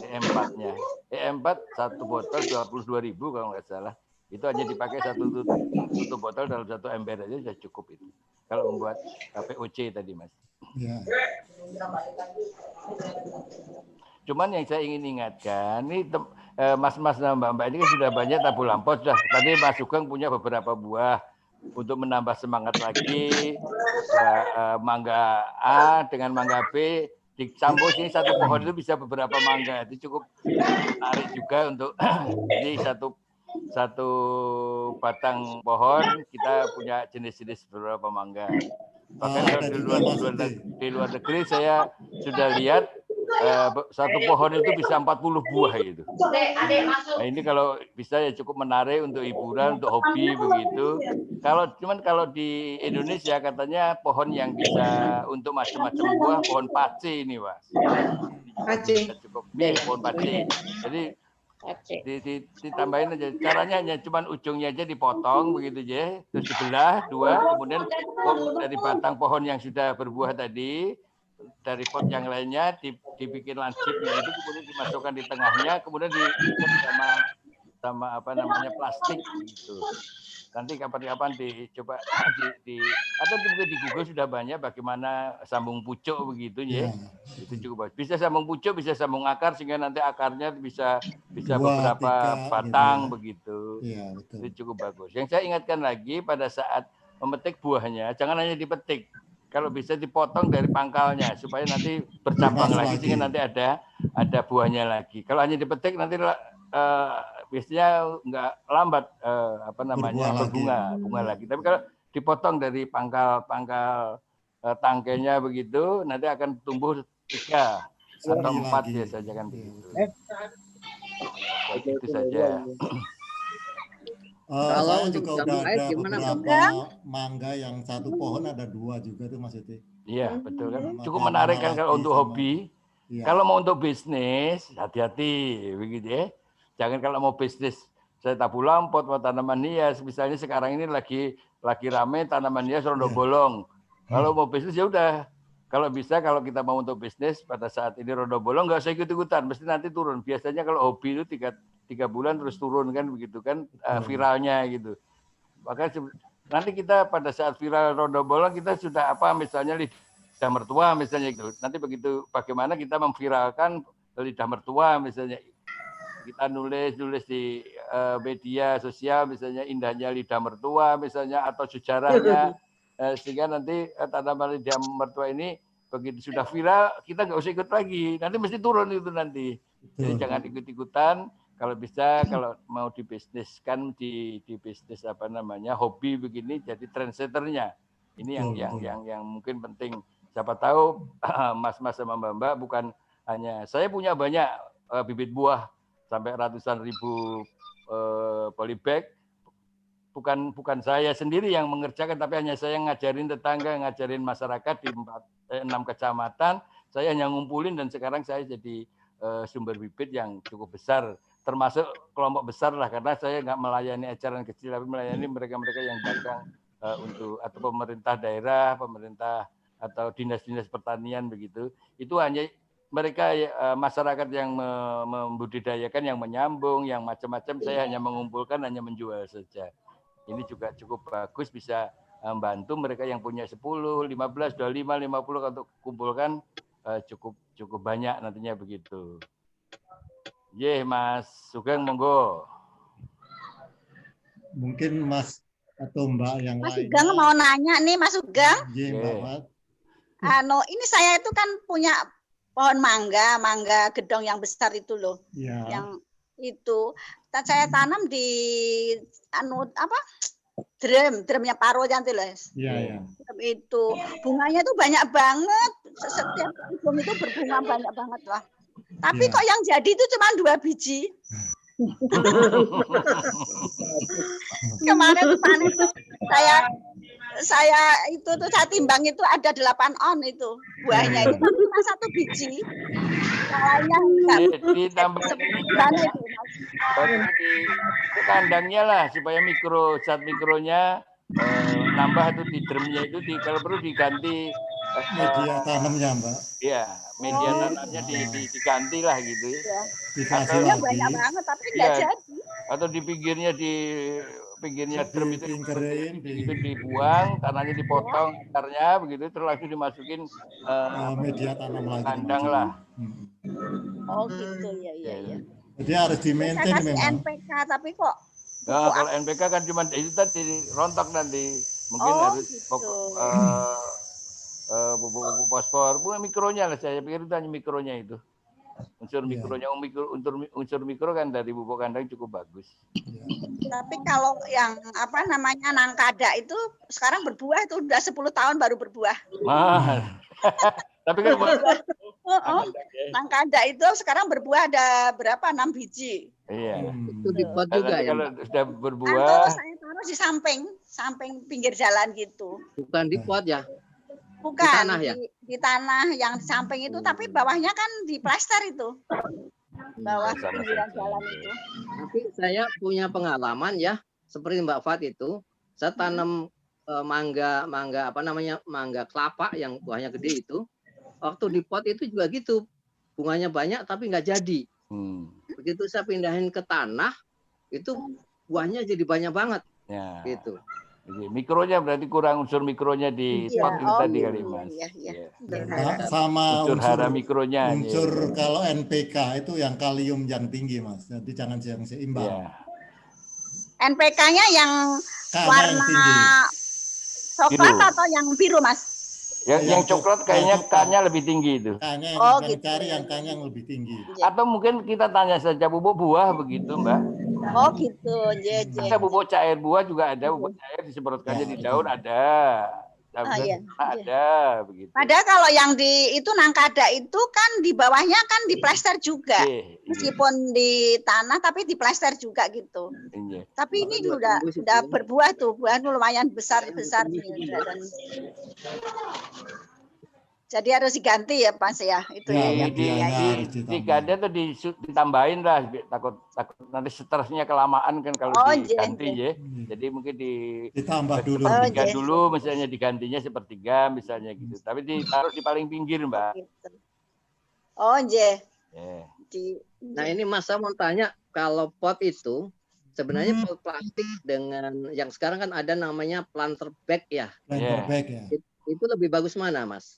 EM4-nya. EM4 satu botol 22.000 kalau nggak salah. Itu hanya dipakai satu tutup botol dalam satu ember aja sudah cukup itu. Kalau membuat POC tadi Mas. Ya. Cuman yang saya ingin ingatkan, ini mas-mas dan mbak-mbak ini kan sudah banyak tabu lampau sudah. Tadi Mas Sugeng punya beberapa buah. Untuk menambah semangat lagi, mangga A dengan mangga B dicampur sini satu pohon itu bisa beberapa mangga, itu cukup menarik juga untuk ini satu batang pohon kita punya jenis-jenis beberapa mangga. Bahkan di luar negeri saya sudah lihat satu pohon itu bisa 40 buah gitu. Nah ini kalau bisa ya cukup menarik untuk hiburan, untuk hobi begitu. Kalau di Indonesia katanya pohon yang bisa untuk macam-macam buah pohon pace ini Mas. Pace. Cukup pohon pace. Jadi ditambahin aja. Caranya hanya cuman ujungnya aja dipotong begitu aja, terus dibelah dua, kemudian dari batang pohon yang sudah berbuah tadi dari pot yang lainnya dibikin lancip itu, kemudian dimasukkan di tengahnya, kemudian diikat sama apa namanya plastik gitu. Nanti kapan-kapan dicoba atau mungkin di Google sudah banyak bagaimana sambung pucuk begitu ya. Itu cukup bagus. Bisa sambung pucuk, bisa sambung akar sehingga nanti akarnya bisa beberapa batang begitu. Ya, betul. Itu cukup bagus. Yang saya ingatkan lagi pada saat memetik buahnya jangan hanya dipetik. Kalau bisa dipotong dari pangkalnya supaya nanti bercabang lagi sehingga nanti ada buahnya lagi. Kalau hanya dipetik nanti biasanya nggak lambat apa namanya berbunga lagi. Tapi kalau dipotong dari pangkal tangkainya begitu nanti akan tumbuh 3 atau 4 biasanya kan begitu. Itu saja. Kalau juga udah ada beberapa mangga yang satu pohon ada 2 juga tuh Mas Iti. Iya betul kan, cukup menarik kan kalau untuk hobi. Ya. Kalau mau untuk bisnis hati-hati begitu ya. Jangan kalau mau bisnis saya tabu lampot mau tanaman hias, misalnya sekarang ini lagi rame tanaman hias rondo bolong. Kalau mau bisnis ya udah. Kalau bisa kalau kita mau untuk bisnis pada saat ini rondo bolong nggak usah ikut-ikutan, mesti nanti turun. Biasanya kalau hobi itu 3 bulan terus turun kan begitu kan viralnya gitu. Maka nanti kita pada saat viral rondo bolong kita sudah misalnya lidah mertua misalnya gitu. Nanti begitu bagaimana kita memviralkan lidah mertua misalnya. Kita nulis di media sosial misalnya indahnya lidah mertua misalnya atau sejarahnya sehingga nanti tanaman lidah mertua ini begitu sudah viral kita nggak usah ikut lagi, nanti mesti turun itu nanti. Jadi jangan ikut-ikutan. Kalau bisa kalau mau dibisniskan di bisnis apa namanya hobi begini jadi trendsetternya. Ini yang mungkin penting. Siapa tahu mas-mas sama mbak-mbak bukan hanya saya punya banyak bibit buah sampai ratusan ribu polybag. Bukan saya sendiri yang mengerjakan, tapi hanya saya ngajarin tetangga, ngajarin masyarakat di 6 kecamatan. Saya hanya ngumpulin dan sekarang saya jadi sumber bibit yang cukup besar, termasuk kelompok besar lah, karena saya nggak melayani eceran kecil, tapi melayani mereka-mereka yang dagang untuk atau pemerintah daerah, pemerintah atau dinas-dinas pertanian begitu. Itu hanya mereka masyarakat yang membudidayakan, yang menyambung, yang macam-macam. Saya hanya mengumpulkan, hanya menjual saja. Ini juga cukup bagus, bisa membantu mereka yang punya 10, 15, 25, 50 untuk kumpulkan cukup banyak nantinya begitu. Mas Sugeng monggo. Mungkin Mas atau Mbak yang Mas lain. Sugeng mau nanya nih Mas Sugeng. Ini saya itu kan punya pohon mangga gedong yang besar itu loh. Ya. Yang itu saya tanam di drumnya Paro cantik loh. Iya. Itu bunganya tuh banyak banget. Setiap album itu berbunga banyak banget lah. Tapi kok yang jadi itu cuma 2 biji. Kemarin panen tuh saya timbang itu ada 8 on itu buahnya itu cuma 1 biji. Lainnya enggak. Ditambah di kandangnya lah supaya zat mikronya nambah itu di drumnya itu kalau perlu diganti media tanamnya, Mbak. Iya, media tanamnya diganti lah gitu ya. Dikasih Iya lagi. banyak banget tapi nggak jadi. Atau di pinggirnya drum itu Dipinggirin, itu dibuang, tanahnya dipotong akarnya begitu terus langsung dimasukin media tanam lagi. Kandang lah. Oh gitu ya. Jadi harus di-maintain Saya kasih memang. NPK tapi kok Nah, kalau NPK kan cuma itu tadi rontok nanti mungkin harus pupuk fosfor, bukan mikronya lah saya pikir itu hanya mikronya itu. Unsur mikronya, unsur mikro kan dari pupuk kandang cukup bagus. Tapi kalau yang nangkada itu sekarang berbuah itu udah 10 tahun baru berbuah. Tapi kan nangkada itu sekarang berbuah ada berapa? 6 biji. Iya. Itu di pot juga ya. Kalau sudah berbuah. Atau saya taruh di samping pinggir jalan gitu. Bukan di pot ya. Bukan di tanah ya. Di tanah yang di samping itu, tapi bawahnya kan di plaster itu. Bawah pinggiran jalan itu. Tapi saya punya pengalaman ya, seperti Mbak Fat itu, saya tanam mangga kelapa yang buahnya gede itu. Waktu di pot itu juga gitu, bunganya banyak tapi nggak jadi. Begitu saya pindahin ke tanah, itu buahnya jadi banyak banget. Ya. Gitu. Mikronya berarti kurang unsur mikronya di pot itu tadi kali Mas. Sama unsur hara mikronya. Unsur kalau NPK itu yang kalium yang tinggi Mas. Jadi jangan yang seimbang. NPK-nya yang warna coklat atau yang biru Mas? Yang coklat kayaknya K-nya lebih tinggi itu. K-nya gitu. cari yang K-nya yang lebih tinggi. Atau mungkin kita tanya saja pupuk buah begitu Mbak. Oh gitu, Ada pupuk cair buah juga ada, pupuk cair disemprotkannya di daun ada. Ada begitu. Padahal kalau yang di itu nangkada itu kan di bawahnya kan di plaster juga. Meskipun di tanah tapi di plaster juga gitu. Tapi ini udah berbuah tuh, buahnya lumayan besar. Jadi harus diganti ya Mas ya itu ya. Diganti atau ditambahin lah takut nanti stresnya kelamaan kan kalau diganti ya. Jadi mungkin ditambah dulu. Dulu misalnya digantinya 1/3 misalnya gitu. Tapi ditaruh di paling pinggir Mbak. Oh nggih. Nah ini Mas saya mau tanya kalau pot itu sebenarnya pot plastik dengan yang sekarang kan ada namanya planter bag ya. Planter bag ya. Itu lebih bagus mana Mas?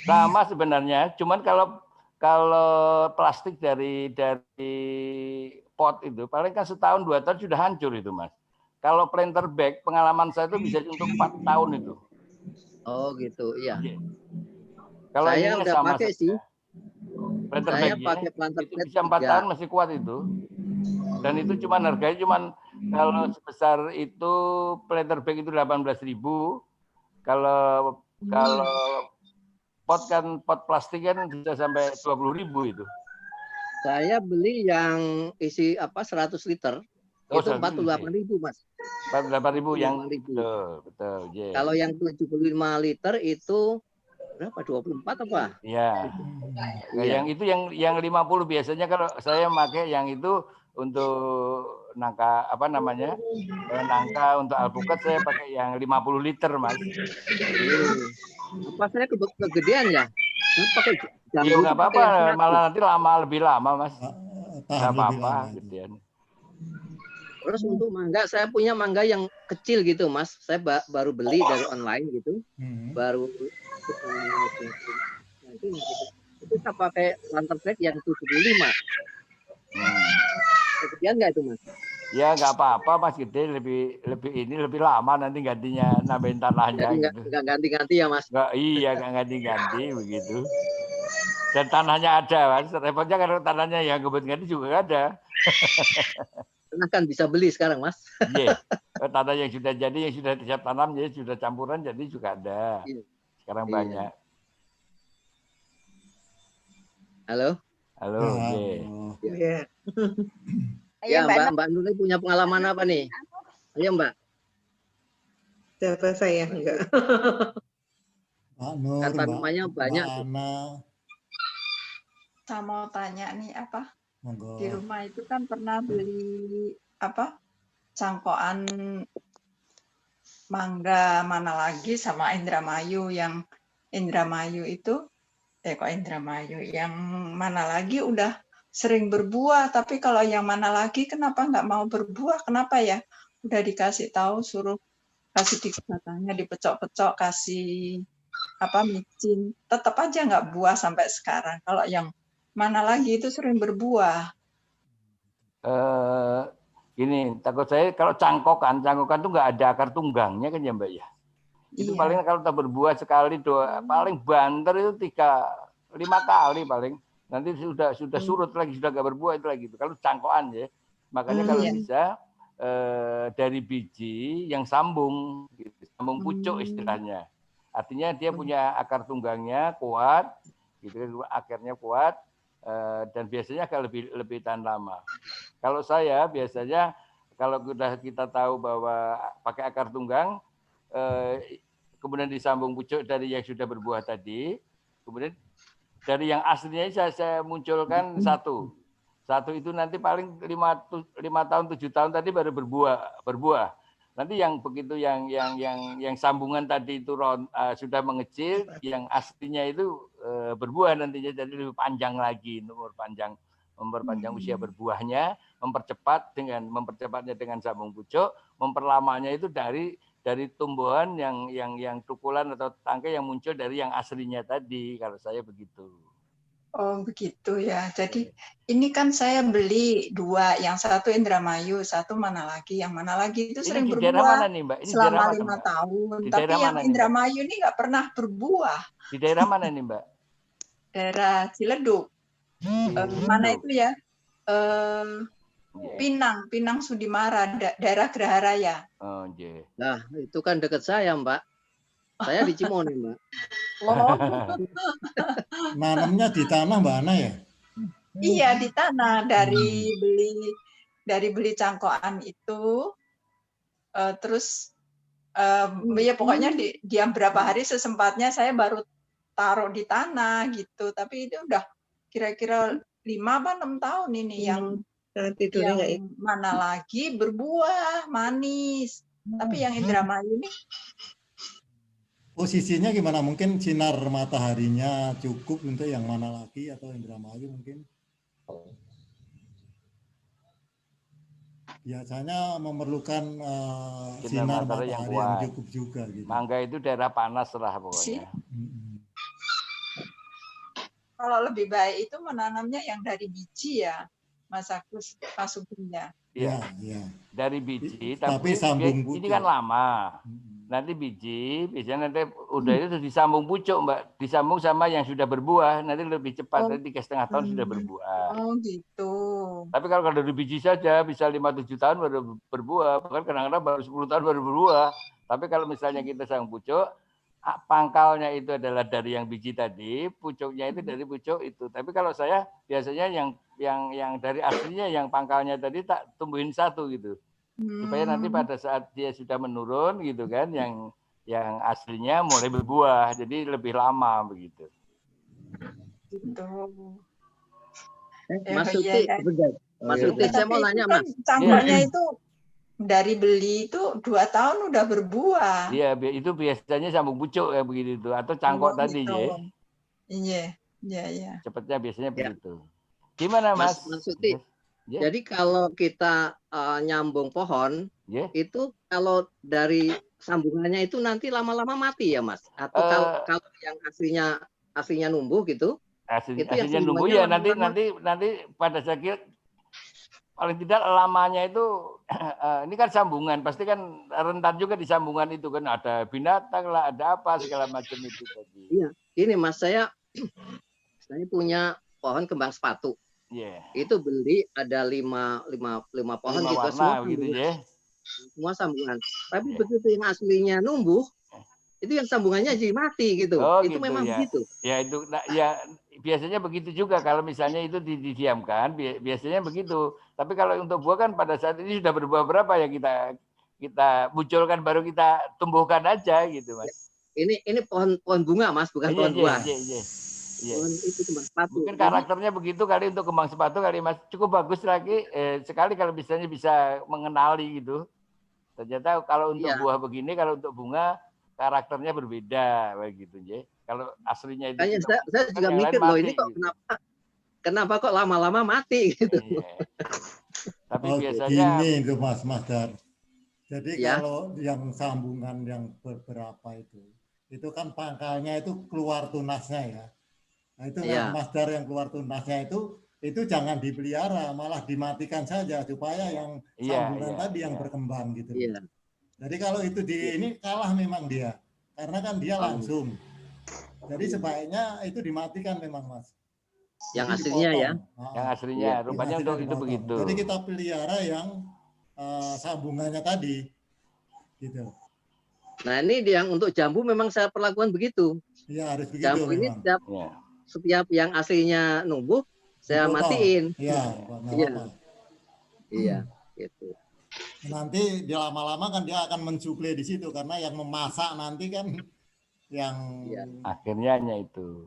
Sama sebenarnya, cuman kalau plastik dari pot itu paling kan setahun 2 tahun sudah hancur itu Mas. Kalau planter bag pengalaman saya itu bisa untuk 4 tahun itu. Oh gitu, iya. Kalau saya udah pakai sih. Planter saya bag pakai planter bag bisa 4 tahun masih kuat itu. Dan itu harganya kalau sebesar itu planter bag itu 18.000. Kalau pot plastik kan bisa sampai 20.000 itu. Saya beli yang isi 100 liter itu 48.000 Mas. 48.000 yang betul. Yeah. Kalau yang 75 liter itu berapa? 24 apa? Iya. Yang itu yang 50 biasanya kalau saya pakai yang itu untuk nangka nangka untuk alpukat saya pakai yang 50 liter Mas. Apa saya kegedean ya? Pakai iya nggak apa-apa, malah nanti lebih lama Mas. Nggak apa-apa, gedean. Terus untuk mangga, saya punya mangga yang kecil gitu Mas. Saya baru beli dari online gitu. Baru itu saya pakai planter bag yang 75. Kegedean nggak itu Mas? Ya nggak apa-apa Mas Gede, lebih lama nanti gantinya nambahin tanahnya. Jadi Gitu. nggak ganti-ganti ya Mas. Iya nggak ganti-ganti begitu. Dan tanahnya ada Mas. Repotnya kalau tanahnya yang ganti juga ada. Karena kan bisa beli sekarang Mas. Iya. Tanah yang sudah jadi, yang sudah siap tanam, jadi sudah campuran, jadi juga ada. Sekarang banyak. Halo. Halo. Iya. Ya Mbak Nurul punya pengalaman apa nih? Ayo Mbak. Siapa saya enggak? Mbak Nur, Kan tanamannya banyak. Saya mau tanya nih apa? Monggo. Di rumah itu kan pernah beli apa? Cangkokan mangga mana lagi sama Indramayu, yang Indramayu itu kok Indramayu yang mana lagi udah sering berbuah, tapi kalau yang mana lagi kenapa nggak mau berbuah? Kenapa ya? Udah dikasih tahu suruh kasih batangnya dipecok-pecok, kasih apa micin, tetap aja nggak buah sampai sekarang. Kalau yang mana lagi itu sering berbuah. Gini, takut saya kalau cangkokan tuh nggak ada akar tunggangnya kan ya Mbak ya. Itu paling kalau tak berbuah sekali paling banter itu 3-5 kali paling. Nanti sudah surut lagi, sudah nggak berbuah itu lagi. Kalau cangkokan ya, makanya kalau bisa dari biji yang sambung, gitu. Sambung pucuk istilahnya. Artinya dia punya akar tunggangnya kuat, gitu, akarnya kuat. Dan biasanya akan lebih tahan lama. Kalau saya biasanya kalau kita tahu bahwa pakai akar tunggang, kemudian disambung pucuk dari yang sudah berbuah tadi, kemudian dari yang aslinya saya munculkan satu itu nanti paling 5 tahun 7 tahun tadi baru berbuah. Nanti yang begitu yang sambungan tadi itu sudah mengecil, yang aslinya itu berbuah nantinya, jadi lebih panjang lagi, memperpanjang usia berbuahnya, mempercepatnya dengan sambung pucuk, memperlamanya itu dari tumbuhan yang tukulan atau tangkai yang muncul dari yang aslinya tadi, kalau saya begitu. Oh begitu ya. Jadi ini kan saya beli 2, yang satu Indramayu, satu mana lagi. Yang mana lagi itu sering Ini di berbuah daerah mana nih, Mbak? Ini selama daerah 5 mana, tahun. Di Tapi daerah yang mana nih, Indramayu ini nggak pernah berbuah. Di daerah mana nih Mbak? Daerah Ciledug. Mana itu ya? Pinang Sudimara, daerah Geraha Raya. Oh, yeah. Nah, itu kan dekat saya, Mbak. Saya di Cimoni, Mbak. Oh. Nanamnya di tanah Mbak Ana ya? Iya, di tanah. Dari beli cangkokan itu, terus ya pokoknya diam berapa hari sesempatnya saya baru taruh di tanah gitu. Tapi itu udah kira-kira 5-6 tahun ini yang mana lagi berbuah manis. Tapi yang Indramayu ini posisinya gimana? Mungkin sinar mataharinya cukup untuk yang mana lagi atau Indramayu mungkin? Biasanya memerlukan sinar matahari yang cukup juga. Gitu. Mangga itu daerah panas lah pokoknya. Kalau lebih baik itu menanamnya yang dari biji ya, Mas Agus, masukinnya. Iya. Dari biji, tapi sambung ini kan lama. Nanti biji, biasanya nanti udah itu disambung pucuk, Mbak. Disambung sama yang sudah berbuah, nanti lebih cepat. Nanti 3,5 tahun sudah berbuah. Oh gitu. Tapi kalau dari biji saja bisa 5-7 tahun baru berbuah. Bahkan kadang-kadang baru 10 tahun baru berbuah. Tapi kalau misalnya kita sambung pucuk, pangkalnya itu adalah dari yang biji tadi, pucuknya itu dari pucuk itu. Tapi kalau saya biasanya yang dari aslinya yang pangkalnya tadi tak tumbuhin satu gitu. Supaya nanti pada saat dia sudah menurun gitu kan, yang aslinya mulai berbuah, jadi lebih lama begitu. Gitu. Mas Tuti, Mas Tuti, saya mau nanya Mas. Cangkoknya itu dari beli itu 2 tahun udah berbuah. Iya, itu biasanya sambung pucuk ya begitu itu, atau cangkok tadi ya. Iya. Cepatnya biasanya begitu. Gimana Mas? Mas Tuti. Jadi kalau kita nyambung pohon, itu kalau dari sambungannya itu nanti lama-lama mati ya Mas? Atau kalau yang aslinya numbuh gitu? Aslinya numbuh ya nanti pada saat paling tidak lamanya itu ini kan sambungan, pasti kan rentan juga di sambungan itu kan, ada binatang lah, ada apa segala macam itu tadi. Iya, ini Mas, saya punya pohon kembang sepatu. Iya. Itu beli ada lima pohon 5 gitu, warna gitu ya. semua sambungan. Tapi begitu yang aslinya numbuh, itu yang sambungannya jadi mati gitu. Oh, itu gitu, memang ya. begitu. Ya itu, ya biasanya begitu juga kalau misalnya itu didiamkan, biasanya begitu. Tapi kalau untuk buah kan pada saat ini sudah berbuah berapa ya kita munculkan, baru kita tumbuhkan aja gitu, Mas. Ini pohon bunga, Mas, bukan pohon buah. Iya. Pohon itu kembang sepatu. Mungkin karakternya begitu kali untuk kembang sepatu kali, Mas. Cukup bagus lagi sekali kalau misalnya bisa mengenali gitu. Ternyata kalau untuk buah begini, kalau untuk bunga karakternya berbeda begitu, ya. Kalau aslinya itu saya juga mikir loh, ini kok gitu. kenapa kok lama-lama mati gitu. Iya. Tapi biasanya gini itu Mas Dar. Jadi ya, kalau yang sambungan yang beberapa itu kan pangkalnya itu keluar tunasnya ya. Nah itu ya, Mas Dar, yang keluar tunasnya itu jangan dipelihara, malah dimatikan saja supaya yang sambungan tadi yang berkembang gitu. Iya. Jadi kalau itu ini kalah memang dia, karena kan dia langsung. Jadi sebaiknya itu dimatikan memang, Mas. Yang Jadi aslinya dipotong. ya. Yang aslinya, rupanya untuk itu begitu. Jadi kita pelihara yang sambungannya tadi, gitu. Nah ini yang untuk jambu memang saya perlakukan begitu. Iya, harus begitu. Jambu ini setiap yang aslinya numbuh saya matiin. Iya, gitu. Nanti di lama-lama kan dia akan mensuplai di situ, karena yang memasak nanti kan yang akhirnya itu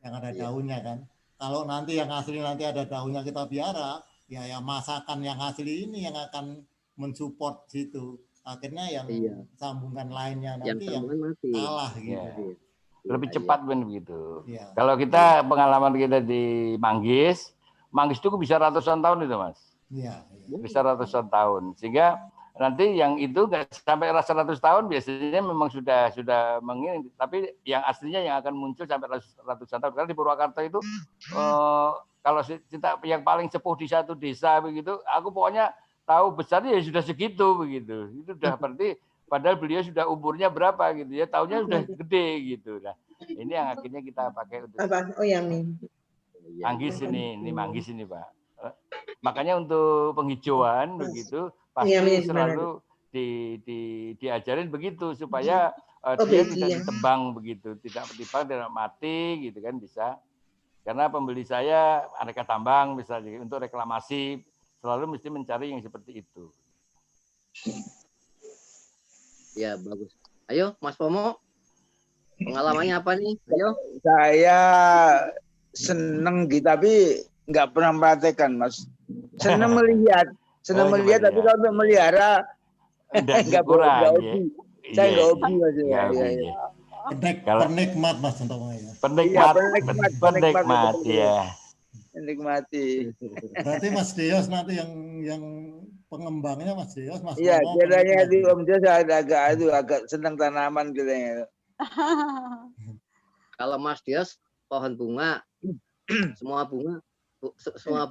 yang ada daunnya kan. Kalau nanti yang asli nanti ada daunnya kita piara, ya yang masakan yang asli ini yang akan mensupport situ. Akhirnya yang sambungan lainnya nanti yang kalah gitu. Lebih cepat begitu. Kalau kita pengalaman kita di Manggis itu bisa ratusan tahun itu, Mas. Iya. Bisa ratusan tahun, sehingga nanti yang itu nggak sampai 100 tahun biasanya memang sudah mengiring, tapi yang aslinya yang akan muncul sampai ratusan tahun. Karena di Purwakarta itu kalau kita yang paling sepuh di satu desa begitu, aku pokoknya tahu besarnya ya sudah segitu begitu. Itu sudah berarti padahal beliau sudah umurnya berapa gitu ya, tahunnya sudah gede gitu. Nah, ini yang akhirnya kita pakai untuk yang ini. Manggis ini Manggis ini, Pak. Makanya untuk penghijauan begitu pasti selalu diajarin begitu supaya dia tidak ditebang begitu, tidak mati gitu kan, bisa. Karena pembeli saya aneka tambang misalnya untuk reklamasi selalu mesti mencari yang seperti itu. Ya, bagus. Ayo Mas Pomo, pengalamannya apa nih? Ayo. Saya seneng gitu, tapi nggak pernah mempraktekkan, Mas. Senang melihat, tapi kalau untuk melihara nggak hobi. Saya nggak hobi, Mas. Penikmat, Mas, contohnya. Penikmat, ya. Menikmati. Berarti Mas Dios nanti yang pengembangnya Mas Dios, Mas. Iya, kiranya di Om Dios agak senang tanaman kiranya. Kalau Mas Dios pohon bunga, semua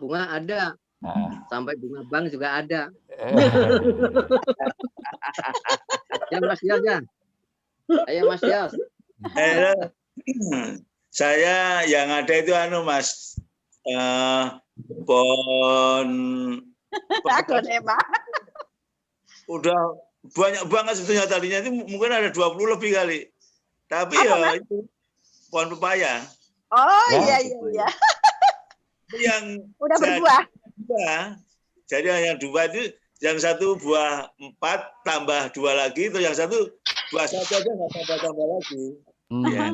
bunga ada. Sampai bunga bank juga ada. Ya Mas Dios ya. Ayo Mas Dios. Saya yang ada itu Mas, pohon udah banyak banget sebetulnya, tadinya itu mungkin ada 20 lebih kali. Tapi itu pohon pepaya. Oh iya. Yang udah berbuah. Jadi yang 2 itu, yang 1 buah 4 tambah 2 lagi, itu yang 1 buah 1 aja nggak tambah lagi. Ya.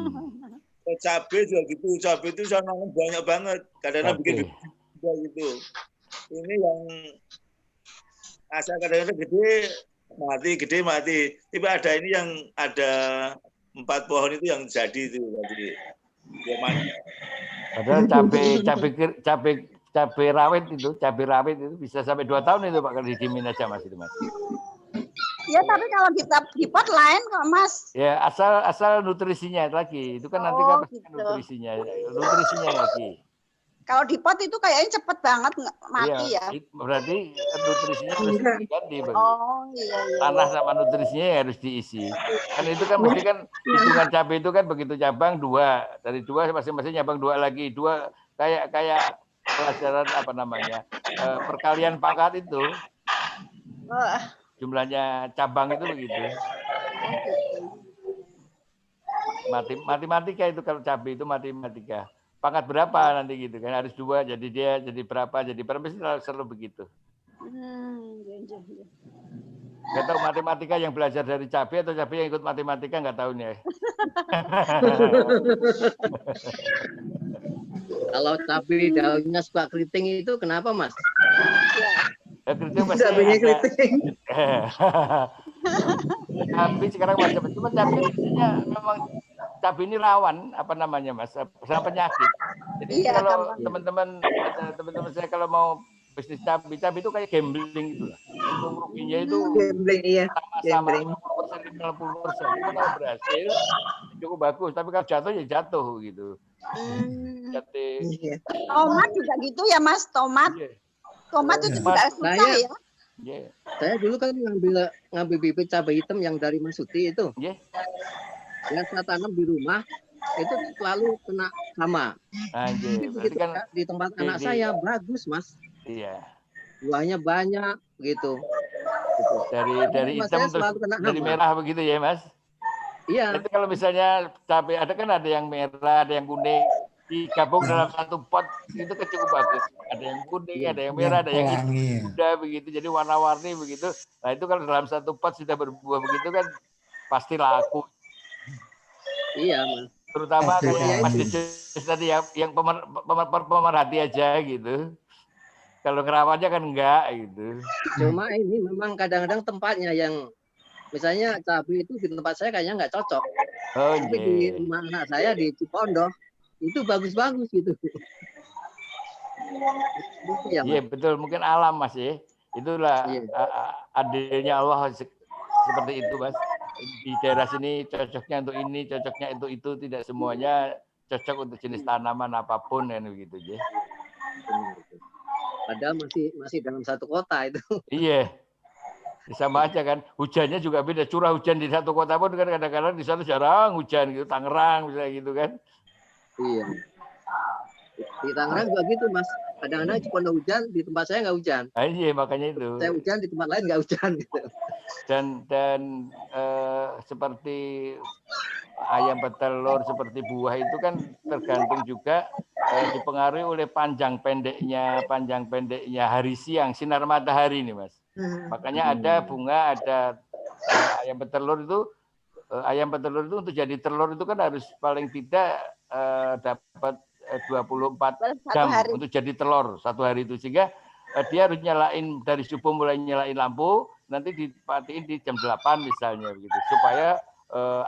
Cabai juga gitu, cabai itu saya nanam banyak banget, kadang-kadang bikin gitu. Ini yang asal kadang-kadang gede mati. Tapi ada ini yang ada 4 pohon itu yang jadi itu tadi. Padahal cabai rawit itu bisa sampai 2 tahun itu Pak, kalau didiemin aja Mas itu, Mas. Ya, tapi kalau kita di pot lain kok, Mas. Ya, asal nutrisinya lagi. Itu kan nanti kan pasti nutrisinya lagi. Kalau di pot itu kayaknya cepet banget mati ya. Berarti nutrisinya harus diganti. Oh iya. Tanah sama nutrisinya harus diisi. Kan itu kan mesti kan hitungan cabai itu kan begitu cabang 2, dari 2 masing-masing cabang 2 lagi, 2 kayak pelajaran apa namanya perkalian pangkat itu. Jumlahnya cabang itu begitu. Matematika itu kalau cabai itu matematika. Pangkat berapa nanti gitu kan, harus 2, jadi dia jadi berapa mesti selalu begitu. Nggak tahu matematika yang belajar dari cabai atau cabai yang ikut matematika, nggak tahu nih. Kalau cabai daunnya suka keriting itu kenapa, Mas? Keriting pasti keriting. Cabai sekarang macam cuma cabai biasanya memang cabai ini rawan apa namanya Mas sama penyakit. Jadi kalau teman-teman saya kalau mau bisnis cabai itu kayak gambling gitu lah. Untung ruginya itu sama 50%, 50%. Itu kalau berhasil cukup bagus, tapi kalau jatuh ya jatuh gitu. Tomat juga gitu ya Mas, tomat. Tomat itu juga susah ya. Saya dulu kan ngambil bibit cabai hitam yang dari Mas Suti itu. Yang saya tanam di rumah itu selalu kena hama. Tapi begitu kan di tempat anak saya bagus, Mas. Iya. Buahnya banyak begitu. Dari hitam terus dari merah begitu ya, Mas? Iya. Itu kalau misalnya cabai ada kan ada yang merah, ada yang kuning, digabung dalam satu pot itu kan cukup bagus. Ada yang kuning, ada yang merah, ada yang muda begitu. Jadi warna-warni begitu. Nah, itu kalau dalam satu pot sudah berbuah begitu kan pasti laku. Iya, Mas. Terutama kayak Mas Dejes tadi yang pemerhati aja gitu. Kalau ngerawatnya kan enggak gitu. Cuma ini memang kadang-kadang tempatnya yang misalnya cabai itu di tempat saya kayaknya nggak cocok. Tapi di rumah anak saya di Cipondoh itu bagus-bagus gitu. Iya betul, mungkin alam Mas ya. Itulah adilnya Allah seperti itu Mas. Di daerah sini cocoknya untuk ini, cocoknya untuk itu, tidak semuanya cocok untuk jenis tanaman apapun kan begitu ya. Padahal masih dalam satu kota itu. Iya. Sama aja kan, hujannya juga beda. Curah hujan di satu kota pun kan kadang-kadang di sana jarang hujan gitu, Tangerang misalnya gitu kan. Iya. Di Tangerang juga gitu Mas. Kadang-kadang cuma hujan, di tempat saya nggak hujan. Iya makanya itu. Saya hujan di tempat lain nggak hujan gitu. Dan seperti ayam petelur, seperti buah itu kan tergantung juga dipengaruhi oleh panjang pendeknya hari siang, sinar matahari nih Mas. Makanya ada bunga, ada ayam petelur itu untuk jadi telur itu kan harus paling tidak dapat 24 jam untuk jadi telur satu hari itu, sehingga dia harus nyalain dari subuh mulai nyalain lampu, nanti dipatiin di jam 8 misalnya begitu, supaya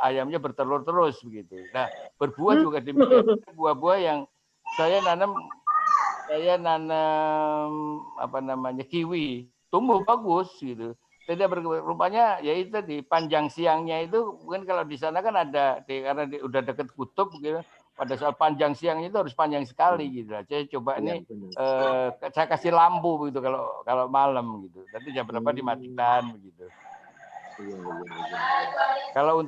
ayamnya bertelur terus begitu. Nah, berbuah juga demikian. Buah-buah yang saya nanam apa namanya kiwi, tumbuh bagus gitu. Tidak rupanya ya itu di panjang siangnya itu mungkin kalau di sana kan ada karena udah deket kutub gitu. Pada saat panjang siangnya itu harus panjang sekali gitu. Saya coba ini saya kasih lampu begitu kalau malam gitu. Nanti jam berapa dimatikan begitu. Kalau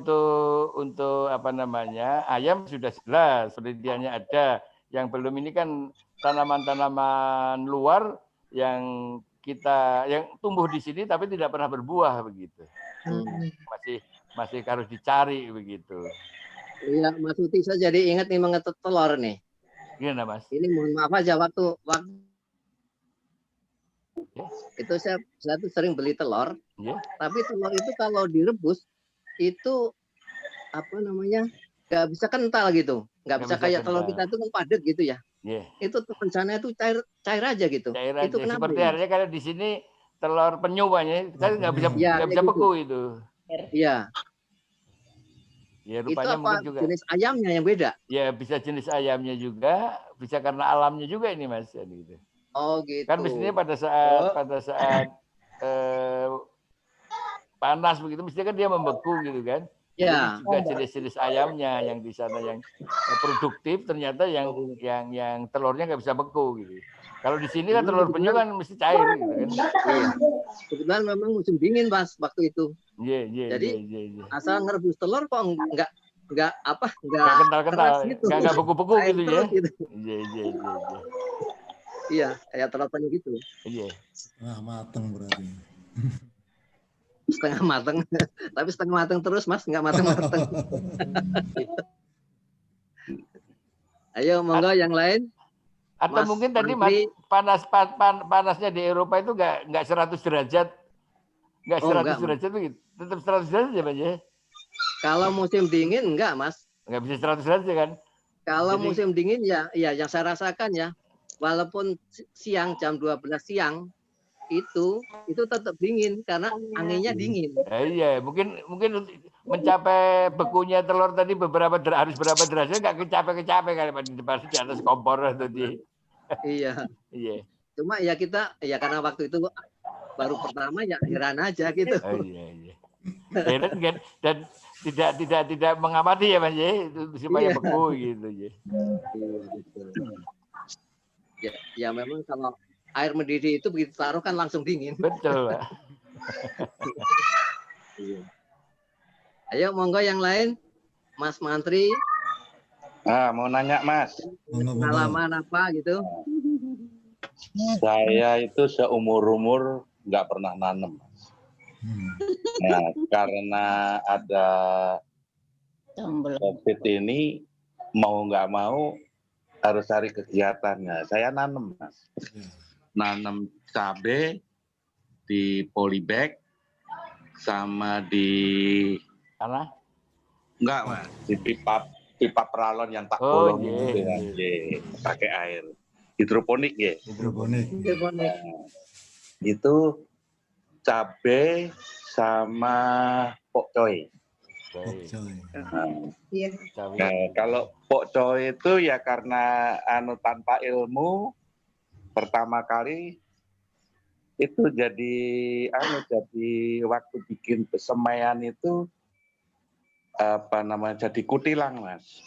untuk apa namanya ayam sudah jelas penelitiannya ada. Yang belum ini kan tanaman-tanaman luar yang tumbuh di sini tapi tidak pernah berbuah begitu. Masih harus dicari begitu. Iya, Mas Uti, saya jadi ingat nih mengetuk telur nih. Gimana, Mas? Ini mohon maaf aja waktu itu saya tuh sering beli telur. Tapi telur itu kalau direbus itu apa namanya? Nggak bisa kental gitu. Nggak bisa kayak telur kita itu kan padat gitu ya. Itu rencananya itu cair aja gitu. Cair itu aja. kenapa? Seperti halnya kalau di sini telur penyu banyak, kita nggak bisa beku itu. Iya. Ya, itu rupanya apa juga jenis ayamnya yang beda? Ya bisa jenis ayamnya juga, bisa karena alamnya juga ini Mas. Gitu. Oh gitu. Kan mestinya pada saat panas begitu, mestinya kan dia membeku gitu kan. Ya. Jadi juga jenis-jenis ayamnya yang di sana yang produktif ternyata yang telurnya nggak bisa beku gitu. Kalau di sini kan telur penyu kan mesti cair gitu kan. Iya. Kebetulan memang musim dingin Mas waktu itu. Iya. Jadi asal ngerebus telur kok nggak kental-kental, keras gitu. nggak beku-beku gitu ya. Gitu. Iya. Iya, kayak telur penyu gitu. Iya. Nah, mateng berarti. Setengah mateng, tapi setengah mateng terus Mas, nggak mateng-mateng. Ayo monggo yang lain. Atau Mas mungkin tadi Menteri, panasnya di Eropa itu nggak 100 derajat, nggak 100 derajat begitu, tetap 100 derajat ya Pak ya. Kalau musim dingin enggak Mas? Nggak bisa 100 derajat kan? Kalau musim dingin ya yang saya rasakan ya, walaupun siang jam 12 siang itu tetap dingin karena anginnya dingin. Iya, mungkin mencapai bekunya telur tadi harus berapa derajat nggak kecape kan di atas kompor tadi. Iya. Iya. Cuma ya kita karena waktu itu baru pertama ya heran aja gitu. Iya. Heran kan dan tidak mengamati ya Mas ya supaya beku gitu ya. Ya memang kalau air mendidih itu begitu taruh kan langsung dingin. Betul, Pak. Ayo monggo yang lain, Mas Mantri. Nah, mau nanya Mas. Pengalaman apa gitu? Saya itu seumur-umur nggak pernah nanam, Mas. Nah, karena ada COVID ini, mau nggak mau harus cari kegiatannya. Saya nanam, Mas. Nanam cabai di polybag sama di enggak Mas, di pipa peralon yang tak bolong itu pakai air hidroponik ya. Hidroponik. Itu cabai sama pokcoy. Nah, kalau pokcoy itu ya karena tanpa ilmu pertama kali itu jadi waktu bikin semaian itu jadi kutilang Mas.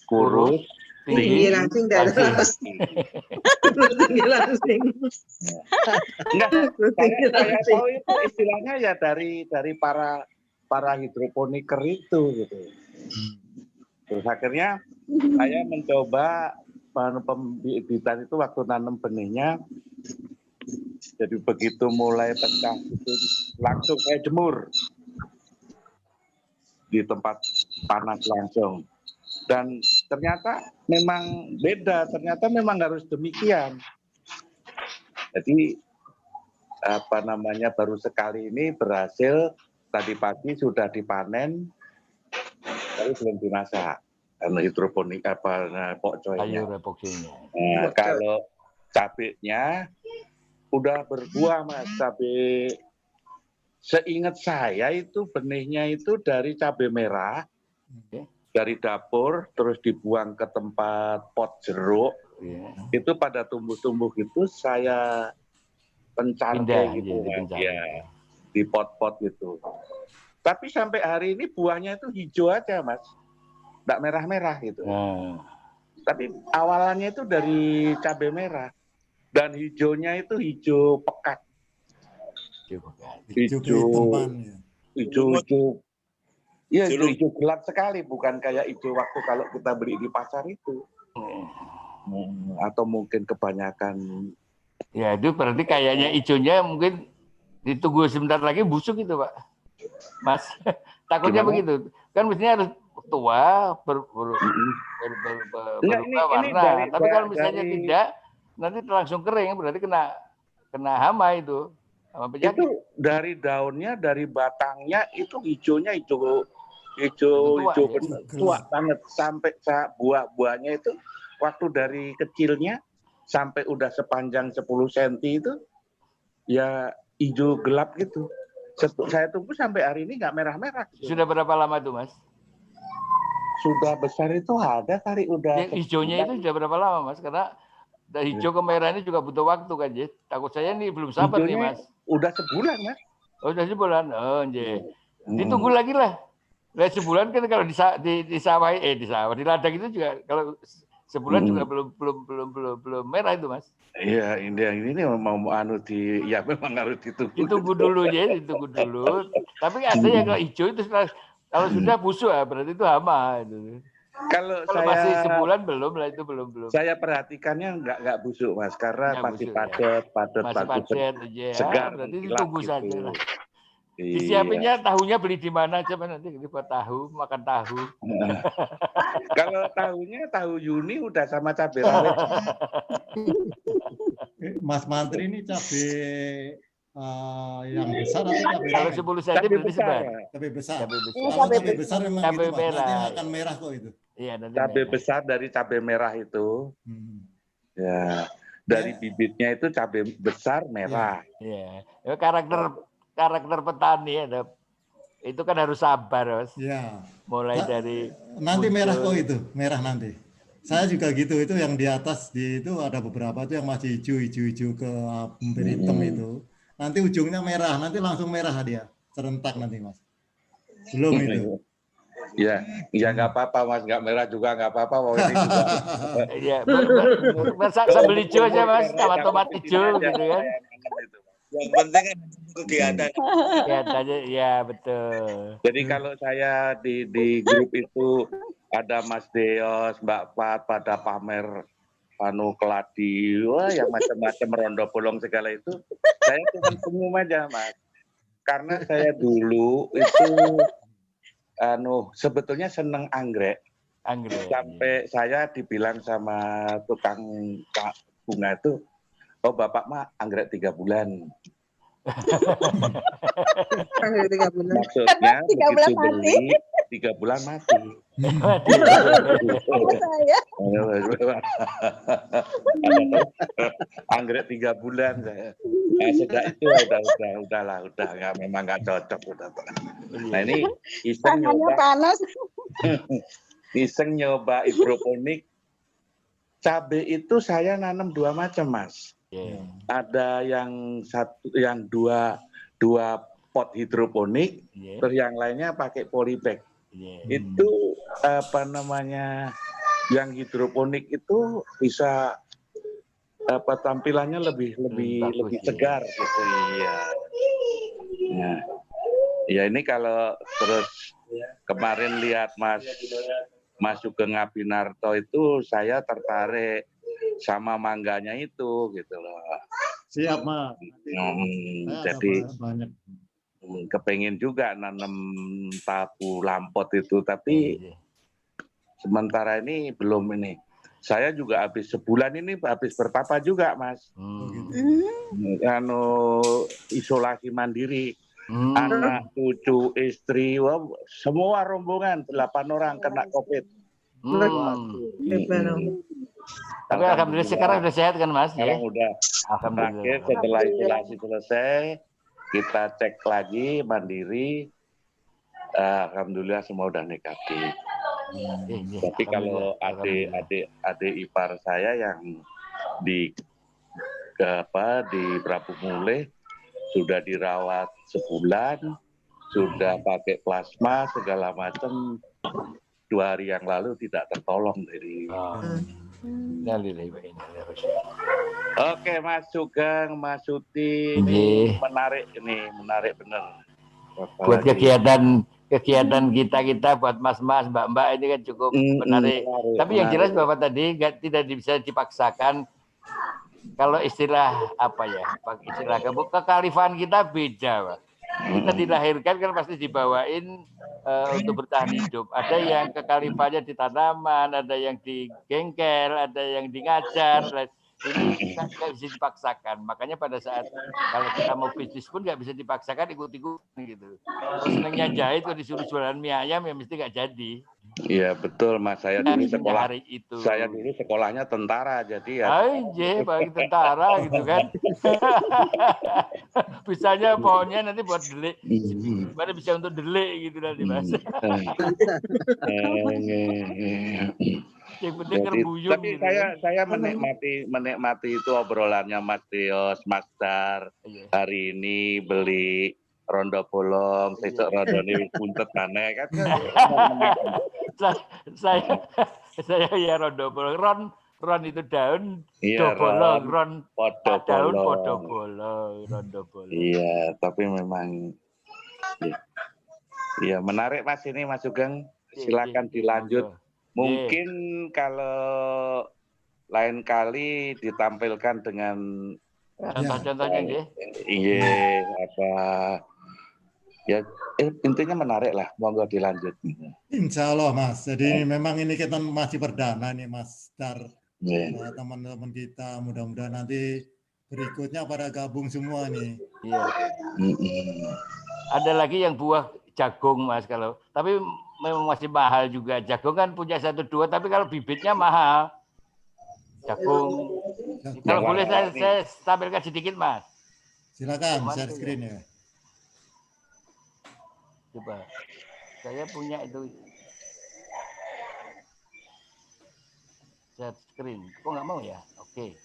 Kurus tinggi langsing saya tahu itu istilahnya ya dari para hidroponiker itu gitu. Terus akhirnya saya mencoba pembibitan itu waktu nanam benihnya, jadi begitu mulai pecah itu langsung saya jemur di tempat panas langsung, dan ternyata memang beda, ternyata memang harus demikian. Jadi baru sekali ini berhasil, tadi pagi sudah dipanen, tapi belum dimasak. Hidroponik pokcoynya. Nah, kalau cabenya udah berbuah Mas, cabai. Seingat saya itu benihnya itu dari cabai merah, dari dapur terus dibuang ke tempat pot jeruk. Itu pada tumbuh-tumbuh gitu saya pencarke gitu ya, di pot-pot gitu. Tapi sampai hari ini buahnya itu hijau aja Mas. Nggak merah-merah gitu. Tapi awalannya itu dari cabai merah dan hijaunya itu hijau pekat. Hijau. Iya, hijau gelap sekali, bukan kayak hijau waktu kalau kita beli di pasar itu. Atau mungkin kebanyakan. Ya itu berarti kayaknya hijaunya mungkin ditunggu sebentar lagi busuk itu Pak. Mas, takutnya begitu. Kan mestinya harus tua, berubah warna. Tapi kalau misalnya tidak, nanti langsung kering, berarti kena hama itu. Hama penyakit. Itu dari daunnya, dari batangnya itu hijaunya hijau tua banget, sampai buah-buahnya itu waktu dari kecilnya sampai udah sepanjang 10 cm itu ya hijau gelap gitu. Saya tunggu sampai hari ini nggak merah-merah. Sudah berapa lama tuh Mas? Sudah besar itu ada kali udah. Yang hijaunya itu sudah berapa lama Mas? Karena dari hijau ke merah ini juga butuh waktu kan, Jit. Takut saya ini belum sabar hijaunya nih Mas. Udah sebulan Mas. Oh, sudah sebulan. Oh, nggih. Ditunggu lagi lah. Nah, sebulan kan kalau di sawah di ladang itu juga kalau sebulan juga belum merah itu, Mas. Iya, ini mau ya memang harus ditunggu. Ditunggu dulu ya, ditunggu dulu. Tapi ada yang kalau hijau itu kalau sudah busuk ya, berarti itu hama itu. Kalau masih sebulan belum lah, itu belum. Saya perhatikannya nggak busuk, Mas, karena masih padat, bagus, segar. Berarti ditunggu gitu. saja lah. Iya. Disiapinnya tahunya beli di mana aja, nanti buat tahu, makan tahu. Kalau tahunya tahu Yuni udah sama cabai rawit. Mas Mantri ini cabai yang besar atau cabai kalau 10 cm berarti sebar. Cabai besar. Cabai besar memang cabai gitu, merah. nanti akan merah kok itu. Iya, nanti cabai merah. besar dari cabai merah itu. Ya, dari bibitnya itu cabai besar merah. Iya. Ya, karakter petani ada. Itu kan harus sabar, Mas. Iya. Mulai dari nanti merah kok itu, merah nanti. Saya juga gitu, itu yang di atas itu ada beberapa itu yang masih hijau ke hampir hitam itu. Nanti ujungnya merah, nanti langsung merah dia, serentak nanti, Mas. Belum itu. Ya nggak apa-apa, Mas, nggak merah juga nggak apa-apa. Mau ini juga. Iya, sambil hijau aja, Mas, sama tomat hijau gitu kan. Yang penting kan kegiatan. Kegiatannya, ya betul. Jadi kalau saya di grup itu ada Mas Deos, Mbak Pat pada pamer keladi, wah yang macam-macam rondo bolong segala itu, saya cuma senyum aja, Mas. Karena saya dulu itu sebetulnya seneng anggrek. Sampai saya dibilang sama tukang bunga itu, oh Bapak mah anggrek 3 bulan. Anggrek 3 bulan. Maksudnya 3 bulan mati. 3 bulan mati. Anggrek 3 bulan saya. Sejak itu udahlah, memang nggak cocok udah. Nah ini iseng nyoba hidroponik. Cabai itu saya nanam 2 macam, Mas. Ada yang dua pot hidroponik, terus yang lainnya pakai polybag. Itu yang hidroponik itu bisa tampilannya lebih segar gitu. Iya. Nah, ya ini kalau terus kemarin lihat Mas Sugeng Abinarto itu saya tertarik sama mangganya itu gitu loh. Siap, Mas. Jadi kepengen juga nanam tabu lampot itu, tapi sementara ini belum ini. Saya juga habis sebulan ini habis bertapa juga, Mas. Isolasi mandiri. Anak, cucu, istri, semua rombongan 8 orang kena COVID. Tapi alhamdulillah sekarang sudah sehat kan, Mas? Sekarang udah. Terakhir setelah isolasi selesai, kita cek lagi mandiri. Alhamdulillah semua udah negatif. Tapi kalau adik ipar saya yang di Prabu Muleh sudah dirawat sebulan, sudah pakai plasma segala macam, 2 hari yang lalu tidak tertolong dari. Oke, Mas Sugeng, Mas Suti, ini menarik benar. Buat kegiatan kita buat mas-mas, mbak-mbak ini kan cukup menarik. Tapi yang jelas Bapak tadi tidak bisa dipaksakan. Kalau istilah kekhalifahan kita beda, Pak. Kita dilahirkan kan pasti dibawain untuk bertahan hidup. Ada yang kekhalifahannya di tanaman, ada yang di gengkel, ada yang di ngajar. Ini nggak bisa dipaksakan. Makanya pada saat kalau kita mau bisnis pun nggak bisa dipaksakan ikut-ikut gitu. Kalau senangnya jahit, kalau disuruh jualan mie ayam ya mesti nggak jadi. Iya betul, Mas. Saya dulu sekolahnya tentara, jadi ya. Bagi tentara gitu kan. Bisanya pohonnya nanti buat delik. Gimana bisa untuk delik gitu nanti, Mas. Yang penting terbuyung. Tapi gitu. Saya menikmati itu obrolannya Mas Deos, Mas Dar. Hari ini beli rondo bolong, sesuk rondone puntet aneh kan. Saya ya rondo bolong. Ron itu daun, Iya, bolong, ron daun, bolong. podo bolong, rondo bolong. Iya, tapi memang iya menarik Mas ini Mas Sugeng. Silakan dilanjut. Mungkin kalau lain kali ditampilkan dengan contoh-contohnya iya apa ya intinya menarik lah, monggo dilanjut. Insya Allah Mas, jadi memang ini kita masih perdana nih Mas Dar, teman-teman kita, mudah-mudahan nanti berikutnya pada gabung semua nih. Iya. Ada lagi yang buah jagung Mas, kalau tapi memang masih mahal juga. Jagung kan punya 1-2, tapi kalau bibitnya mahal. Jagung. Kalau boleh saya tampilkan sedikit Mas. Silakan share screen ya. Coba, saya punya itu share screen. Kok nggak mau ya? Oke.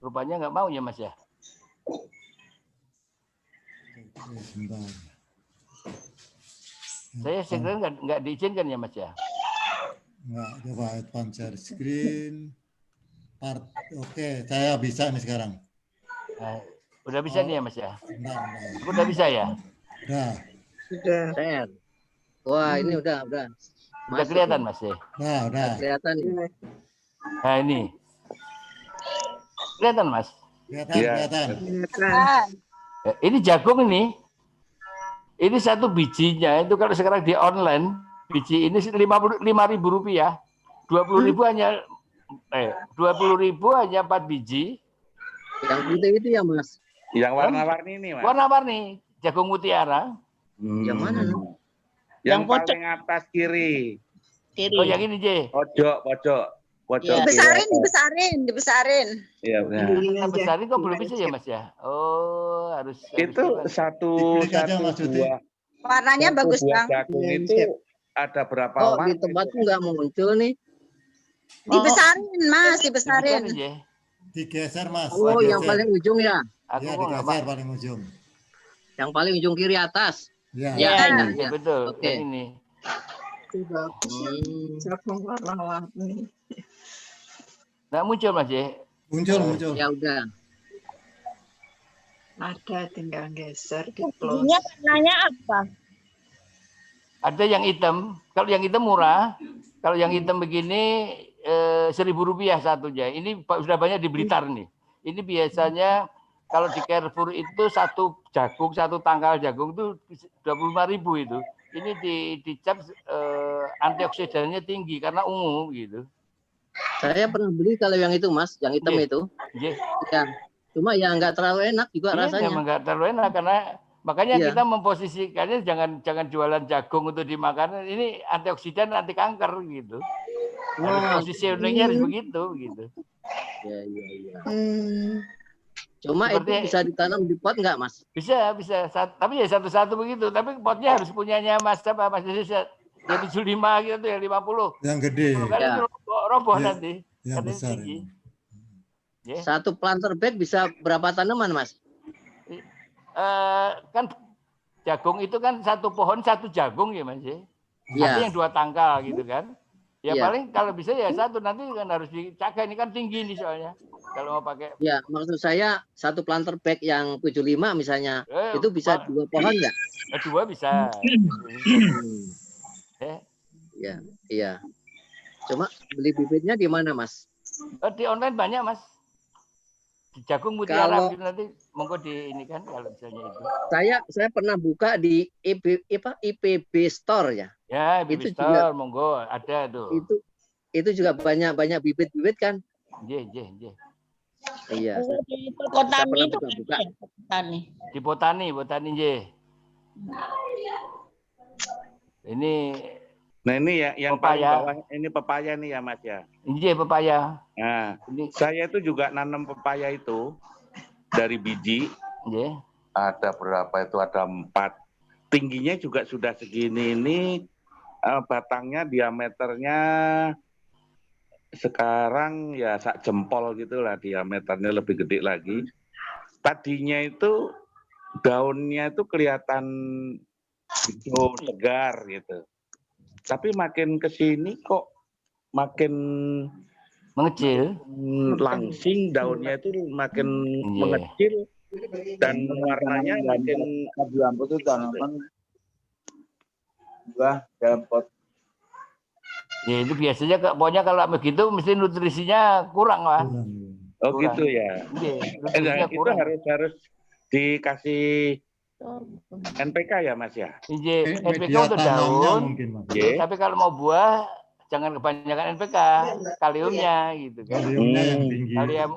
Rupanya nggak mau ya Mas ya? Saya screen nggak diizinkan ya Mas ya? Nggak, coba advance share screen. Oke, saya bisa nih sekarang. Udah bisa nih ya Mas ya? Udah bisa ya? Sudah. Wah, ini udah. Udah kelihatan Mas ya? Nah, udah. Kelihatan. Nah, ini. Kelihatan Mas? Kelihatan. Ini jagung ini. Ini satu bijinya itu kalau sekarang di online biji ini Rp55.000, 20.000 hanya 4 biji. Yang putih itu ya Mas? Yang warna-warni ini Mas. Warna-warni jagung mutiara. Yang mana nih? Yang paling atas kiri. Oh yang ini J. Pojok. Dibesarin. Iya benar. Besarin kok belum bisa ya Mas ya? Oh harus. Itu satu buah. Warnanya bagus Bang. Jagung itu ada berapa warna? Di tempatku nggak muncul nih. Dibesarin Mas, dibesarin. Digeser Mas. Oh yang paling ujung ya? Iya digeser paling ujung. Yang paling ujung kiri atas. Ya. Ya betul. Oke. Ini. Jagung warna-warni. Nggak muncul Mas ya? Muncul. Ya udah. Ada tinggal geser di close. Warnanya apa? Ada yang hitam. Kalau yang hitam murah. Kalau yang hitam begini Rp1.000 satunya. Ini sudah banyak di Blitar nih. Ini biasanya kalau di Carrefour itu satu tangkal jagung itu 25.000 itu. Ini dicap antioksidannya tinggi karena ungu gitu. Saya pernah beli kalau yang itu Mas, yang hitam itu. Iya. Ya. Cuma ya nggak terlalu enak juga rasanya. Nggak terlalu enak karena makanya kita memposisikannya jangan jualan jagung untuk dimakan. Ini antioksidan, anti kanker gitu. Positioningnya harus begitu gitu. Iya. Cuma itu bisa ditanam di pot nggak Mas? Bisa. Tapi ya satu-satu begitu. Tapi potnya harus punyanya Mas Desa. Yang 75 gitu tuh, yang 50. Yang gede. Kan roboh nanti. Yang besar. Satu planter bag bisa berapa tanaman Mas? Kan jagung itu kan satu pohon satu jagung ya Mas ya. Ada yang 2 tangkal gitu kan. Ya paling kalau bisa ya satu, nanti kan harus dijaga, ini kan tinggi nih soalnya. Kalau mau pakai. Ya, maksud saya satu planter bag yang 75 misalnya, itu bisa 2 pohon nggak? 2 bisa. Iya. Cuma beli bibitnya di mana Mas? Di online banyak Mas. Di Jagung Mutiara gitu nanti monggo di ini kan kalau misalnya itu. Saya pernah buka di IPB Store ya. Ya, IPB Store juga, monggo ada tuh. Itu juga banyak bibit-bibit kan? Iya. Di Potani itu buka. Di Potani nggih. Ini nah ini ya yang paling bawah ini pepaya nih ya Mas ya. Iya pepaya. Nah, saya itu juga nanam pepaya itu dari biji. Iya. Ada berapa itu? Ada 4. Tingginya juga sudah segini ini, batangnya diameternya sekarang ya sak jempol gitulah, diameternya lebih gede lagi. Tadinya itu daunnya itu kelihatan hijau segar gitu. Tapi makin ke sini kok makin mengecil, langsing, daunnya itu makin mengecil dan warnanya makin lampu itu tanaman buah dalam pot. Ya itu biasanya pokoknya kalau begitu mesti nutrisinya kurang, Mas. Oh kurang. Gitu ya. Nutrisinya itu kurang. harus dikasih NPK ya, Mas ya? Iya, NPK untuk daun. Tapi kalau mau buah jangan kebanyakan NPK, kaliumnya gitu kan. Kaliumnya yang tinggi.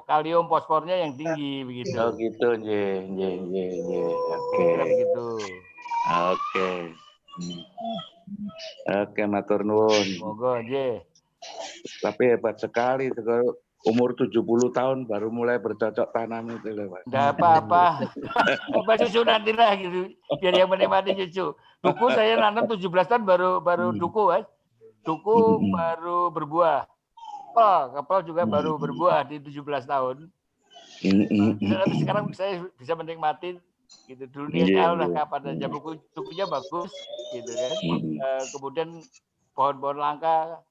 Kalium fosfornya yang tinggi begitu. Oh gitu, Oke. Begitu. Oke. Oke, matur nuwun. Monggo, nggih. Tapi hebat sekali, umur 70 tahun baru mulai bercocok tanam itu loh, Pak. Enggak apa-apa. Apa cucu nanti lah gitu. Biar yang menikmati cucu. Duku saya nanam 17 tahun baru duku, Mas. Duku baru berbuah. Kepal juga baru berbuah di 17 tahun. Tapi sekarang saya bisa menikmati gitu. Dulu dia udah kapan aja dukunya bagus gitu kan. Kemudian pohon-pohon langka,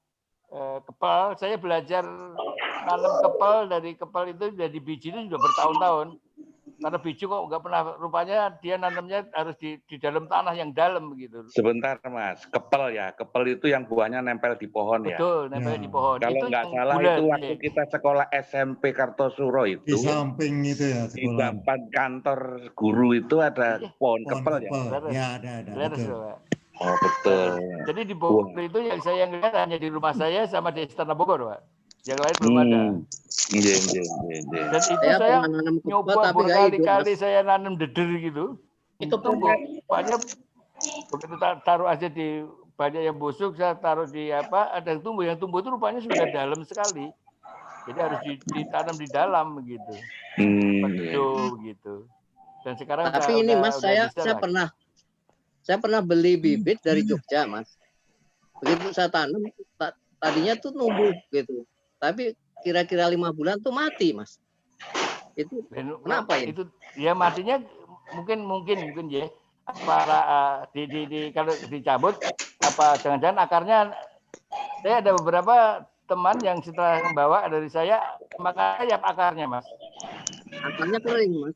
kepal, saya belajar nanam kepal, dari kepal itu dari biji itu sudah bertahun-tahun. Karena biji kok nggak pernah, rupanya dia nanamnya harus di dalam tanah yang dalam begitu. Sebentar Mas, kepal ya, kepal itu yang buahnya nempel di pohon ya. Betul, nempel di pohon. Kalau nggak salah bulan, itu waktu kita sekolah SMP Kartosuro itu. Di samping itu ya sekolah. Di depan kantor guru itu ada pohon kepal ya. Ya ada. Betul. Oh betul. Jadi di Bogor itu yang saya lihat hanya di rumah saya sama di Istana Bogor, Pak. Yang lain belum ada. Iya. Dan itu saya nyoba berkali-kali saya nanam deder gitu. Itu tumbuh. Banyak begitu taruh aja di banyak yang busuk, saya taruh di ada yang tumbuh. Yang tumbuh itu rupanya sudah dalam sekali. Jadi harus ditanam di dalam begitu. Begitu. Dan sekarang tapi ini Mas, saya pernah beli bibit dari Jogja, Mas. Begitu saya tanam, tadinya tuh numbuh gitu. Tapi kira-kira 5 bulan tuh mati, Mas. Itu kenapa ya? Itu ya matinya mungkin ya. Kalau dicabut apa jangan-jangan akarnya, saya ada beberapa teman yang setelah membawa dari saya maka ya akarnya, Mas. Akarnya kering, Mas.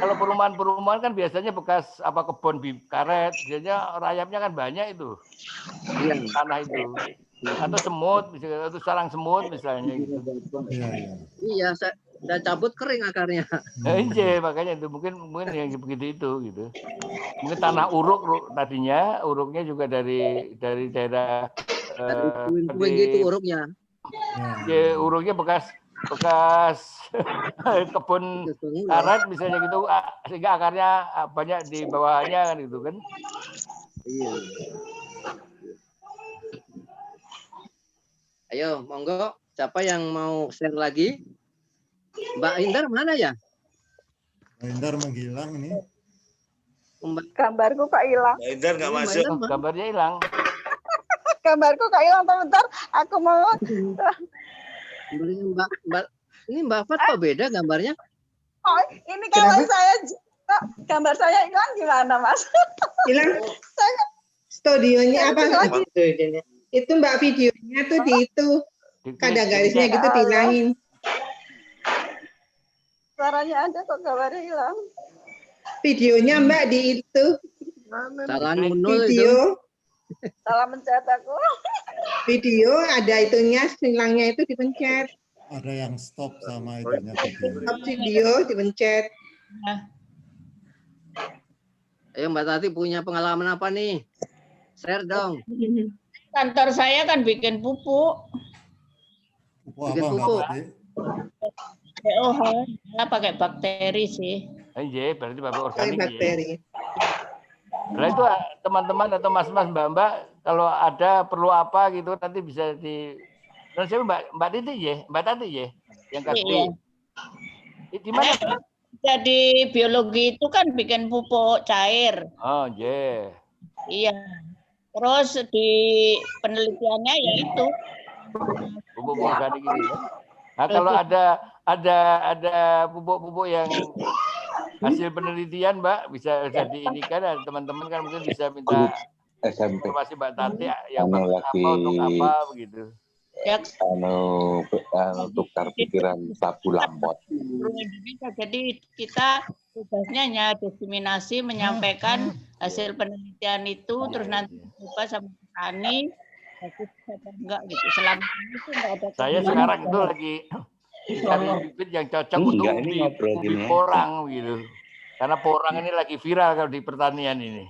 Kalau perumahan kan biasanya bekas kebun karet, biasanya rayapnya kan banyak itu. Iya. Tanah itu. Atau semut, atau sarang semut misalnya gitu. Iya, saya cabut kering akarnya. Iya, makanya itu mungkin yang begitu itu gitu. Mungkin tanah uruk tadinya, uruknya juga dari daerah gitu uruknya. Ya, uruknya bekas kebun karet misalnya gitu, sehingga akarnya banyak di bawahnya kan gitu kan. Iya. Ayo, monggo, siapa yang mau share lagi? Mbak Indar mana ya? Mbak Indar menghilang ini. Gambarku kok hilang. Mbak Indar nggak masuk. Gambarnya hilang. Gambarku kok hilang, bentar. Aku mau. Ini Mbak Fat kok beda gambarnya? Oh, ini kalau saya gambar saya hilang gimana, Mas? Hilang. Studionya apa? Itu Mbak videonya tuh ada garisnya gitu dihilangin. Suaranya ada kok gambarnya hilang. Videonya Mbak di itu. Salah nunul video. Salah mencet aku. Video ada itunya, hilangnya itu dipencet. Ada yang stop sama itunya. Stop video dipencet. Ayo Mbak Tati punya pengalaman apa nih? Share dong. Kantor saya kan bikin pupuk. Bikin pupuk. Pakai bakteri sih. Iya, berarti bapak organik. Bakteri. Nah itu teman-teman atau mas-mas mbak-mbak kalau ada perlu apa gitu nanti bisa di. Nah, saya Mbak Titi ya, Mbak Tati ya, yang kasih. Di mana? Jadi biologi itu kan bikin pupuk cair. Oh iya. Iya. Terus di penelitiannya yaitu Pupuk organik ini kan. Nah, kalau ada pupuk-pupuk yang hasil penelitian, Mbak, bisa diinikan, teman-teman kan mungkin bisa minta SMP informasi Mbak Tati yang bagus apa untuk apa begitu. Ya, tukar pikiran Sabu Lampot. Jadi kita tugasnya hanya diseminasi, menyampaikan hasil penelitian itu, terus nanti coba sama petani, bagus atau enggak gitu. Selama ini itu enggak ada. Saya sekarang itu lagi cari bibit yang cocok untuk ubi porang gitu. Karena porang ini lagi viral kalau di pertanian ini.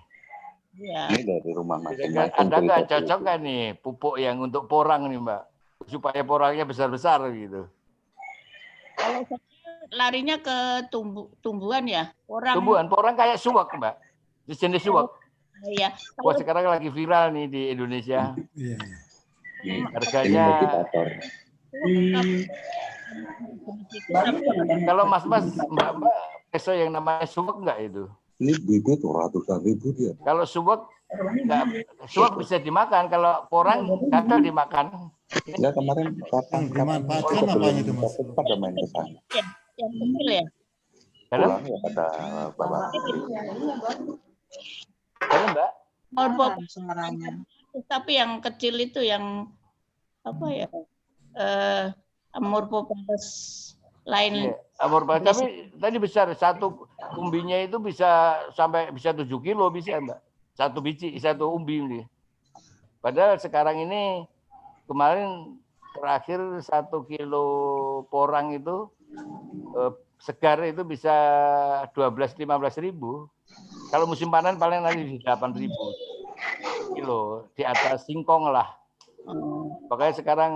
Ya. Ini dari rumah masing-masing. Ada nggak cocok nggak nih pupuk yang untuk porang nih, Mbak? Supaya porangnya besar-besar gitu. Kalau saya larinya ke tumbuhan ya, Porang kayak suwak, Mbak. Jenis suwak. Iya. Wah, sekarang lagi viral nih di Indonesia. Harganya. Kalau Mas-mas, Mbak, peso yang namanya suwak nggak itu? Ini bibit ratusan ribu dia. Kalau suwak bisa dimakan, kalau porang gagal dimakan. Ya kemarin dimanfaatkan apanya itu Mas? Pada main ke sana. Yang kecil ya. Pulang ya kata Bapak. Mbak? Tapi yang kecil itu yang apa ya? Amorphophallus lain. Amorphophallus, tapi tadi besar, satu umbinya itu bisa sampai 7 kilo bisa, Mbak. Satu biji, satu umbi ini. Padahal sekarang ini kemarin terakhir 1 kilo porang itu segar itu bisa 12-15 ribu. Kalau musim panen paling nanti di 8 ribu kilo, di atas singkong lah. Makanya sekarang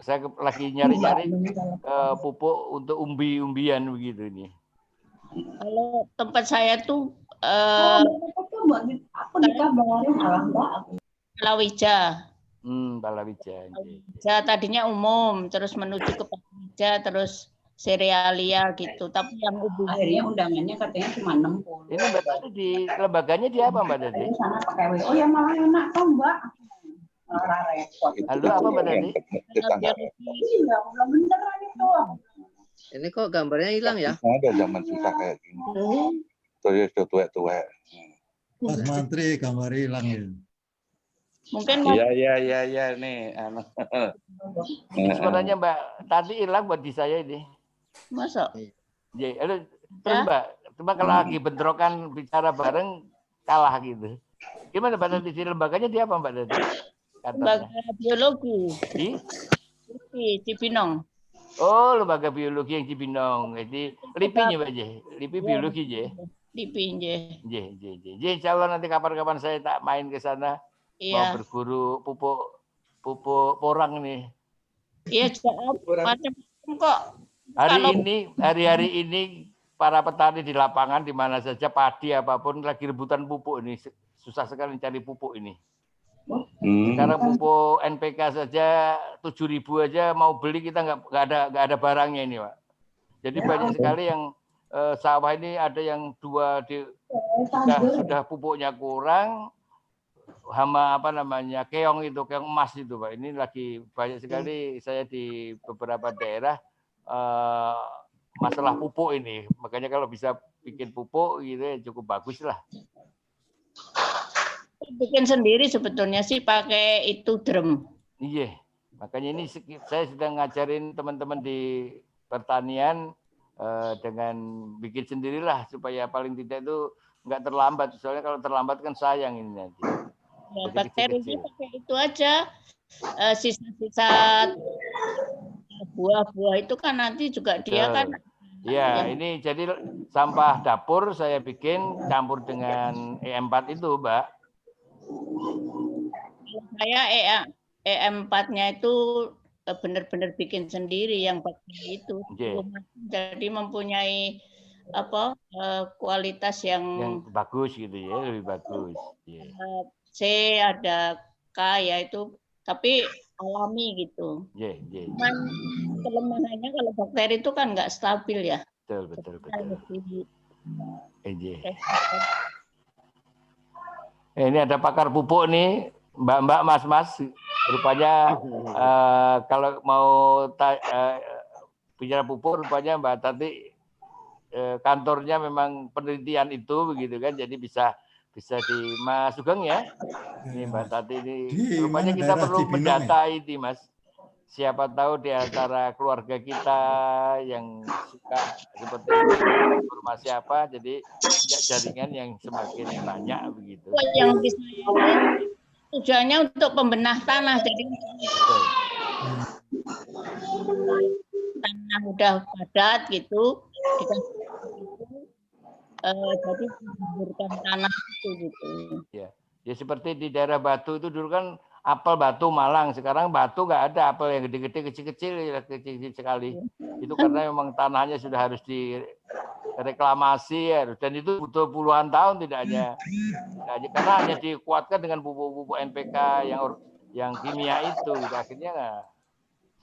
saya lagi nyari-nyari pupuk untuk umbi-umbian begitu ini. Kalau tempat saya tuh palawija. Palawija. Tadinya umum, terus menuju ke palawija, terus serealia gitu. Tapi yang akhirnya undangannya katanya cuma 60. Ini Mbak Tati di lembaganya di apa Mbak Tati? Sana pakai WO ya malah enak toh Mbak. Malah repot. Halo apa Mbak Tati? Iya, udah beneran itu. Ini kok gambarnya hilang ya? Ada zaman susah kayak gini. Terus tuwek-tuwek. Mas Mantri gambar hilang ya. Mungkin Iya nih. Suaranya Mbak Tati hilang buat di saya ini. Masa? Terus Mbak, cuma kalau lagi bentrokan bicara bareng kalah gitu. Gimana Mbak Tati di lembaganya dia apa Mbak Tati? Lembaga biologi. Di Cibinong. Oh, lembaga biologi yang Cibinong. Jadi LIPI-nya Mbak J. LIPI biologi J. LIPI J. Insya Allah nanti kapan-kapan saya tak main ke sana. Iya. Mau berburu pupuk porang nih. Iya, macam-macam kok. Hari-hari ini para petani di lapangan di mana saja padi apapun lagi rebutan pupuk ini. Susah sekali cari pupuk ini. Sekarang pupuk NPK saja 7.000 aja mau beli kita nggak ada barangnya ini, Pak. Jadi banyak sekali yang sawah ini ada yang sudah pupuknya kurang, hama keong emas itu Pak. Ini lagi banyak sekali saya di beberapa daerah masalah pupuk ini. Makanya kalau bisa bikin pupuk gitu ya cukup bagus lah. Bikin sendiri sebetulnya sih pakai itu drum. Iya, makanya ini saya sedang ngajarin teman-teman di pertanian dengan bikin sendirilah supaya paling tidak itu nggak terlambat. Soalnya kalau terlambat kan sayang ini nanti. Ya, bakterinya pakai itu aja, sisa-sisa buah-buah itu kan nanti juga dia kan. Ya, ini jadi sampah dapur saya bikin campur dengan EM4 itu, Mbak. Saya EM4-nya itu benar-benar bikin sendiri yang pakai itu. Jadi mempunyai kualitas yang bagus gitu ya, lebih bagus. C ada K ya itu, tapi alami gitu. Cuman kelemahannya kalau bakteri itu kan nggak stabil ya. Betul. Ini ada pakar pupuk nih, Mbak-mbak, mas-mas, rupanya kalau mau bicara pupuk, rupanya Mbak Tati kantornya memang penelitian itu begitu kan, jadi bisa di Mas Sugeng ya. Ini Mbak Tati ini rupanya kita perlu mendata ini Mas. Siapa tahu di antara keluarga kita yang suka seperti informasi apa, jadi jaringan yang semakin banyak begitu. Yang bisa tujuannya untuk pembenah tanah, jadi tanah udah padat gitu, jadi menguburkan tanah itu gitu. Ya seperti di daerah Batu itu dulu kan apel Batu Malang, sekarang Batu nggak ada apel yang gede-gede, kecil-kecil sekali. Itu karena memang tanahnya sudah harus direklamasi ya, dan itu butuh puluhan tahun tidak hanya karena hanya dikuatkan dengan pupuk-pupuk NPK yang kimia itu. Akhirnya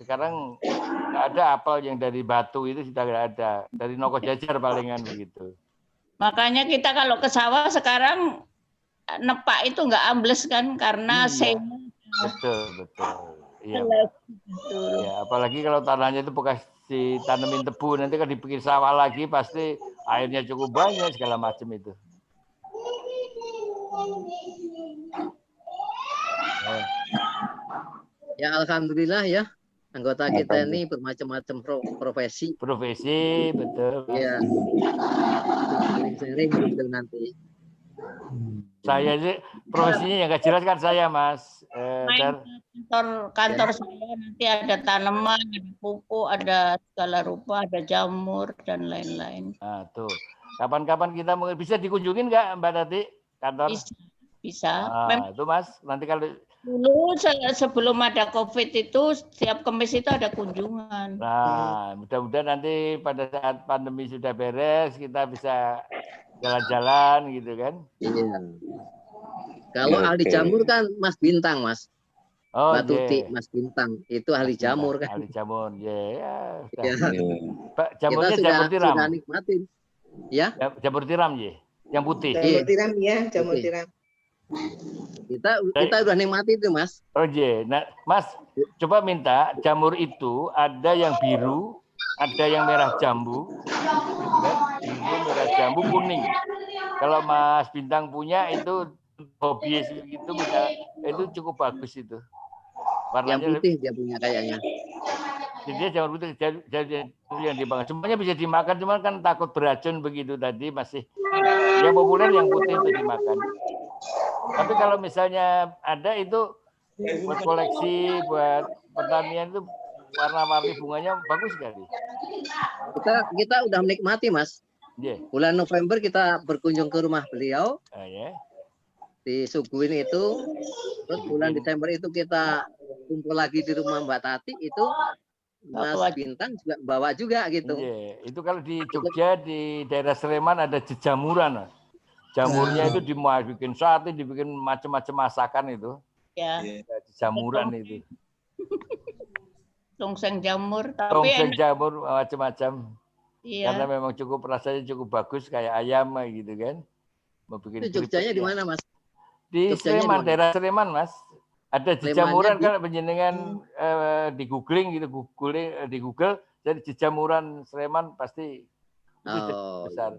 sekarang nggak ada apel yang dari Batu itu sudah nggak ada, dari Noko Jajar palingan begitu. Makanya kita kalau ke sawah sekarang nepak itu nggak ambles kan karena betul. Iya. Ya, apalagi kalau tanahnya itu bekas ditanemin tebu, nanti kan dipikir sawah lagi pasti airnya cukup banyak segala macam itu. Ya alhamdulillah ya, anggota kita ini bermacam-macam profesi. Profesi, betul. Iya. Sering betul nanti. Saya sih profesinya yang nggak jelas kan saya Mas. Kantor saya nanti ada tanaman, ada pupuk, ada segala rupa, ada jamur dan lain-lain. Nah, tuh. Kapan-kapan kita bisa dikunjungin nggak Mbak Tati kantor? Bisa. Nah, itu Mas. Nanti kalau dulu sebelum ada COVID itu setiap Kamis itu ada kunjungan. Nah, mudah-mudahan nanti pada saat pandemi sudah beres kita bisa jalan-jalan gitu kan? Iya. Kalau ahli jamur kan Mas Bintang, Mas. Oh, Mbak Tuti, Mas Bintang. Itu ahli jamur kan? Ahli jamur, ya. Pak, jamurnya jamur tiram. Sudah nikmatin. Ya? Jamur tiram, ya. Yang putih. Jamur tiram, ya. Jamur tiram. Kita udah nikmati itu, Mas. Oh, iya. Nah, Mas, coba minta jamur itu ada yang biru, ada yang merah jambu, biru, merah jambu, kuning. Kalau Mas Bintang punya itu hobi itu cukup bagus itu. Warnanya yang putih dia punya kayaknya. Jadi dia jamur putih jadi yang dimakan. Semuanya bisa dimakan, cuman kan takut beracun begitu tadi masih. Yang populer yang putih itu dimakan. Tapi kalau misalnya ada itu buat koleksi, buat pertanian itu warna-warni bunganya bagus sekali. Kita udah menikmati, Mas. Yeah. Bulan November kita berkunjung ke rumah beliau. Yeah. Disuguhin itu. Terus bulan Desember itu kita kumpul lagi di rumah Mbak Tati itu Mas Bintang juga bawa juga gitu. Yeah. Itu kalau di Jogja di daerah Sleman ada jejamuran, Mas. Jamurnya itu dibikin sate, dibikin macam-macam masakan itu. Ya. Jamuran itu. Tongseng jamur, tapi tongseng jamur macam-macam. Iya. Karena memang rasanya cukup bagus kayak ayam gitu kan. Mau bikin itu Jogjanya di mana, Mas? Di Sleman, daerah Sleman, Mas. Ada jejamuran kan penjenengan di googling gitu, di Google jadi jejamuran Sleman pasti besar.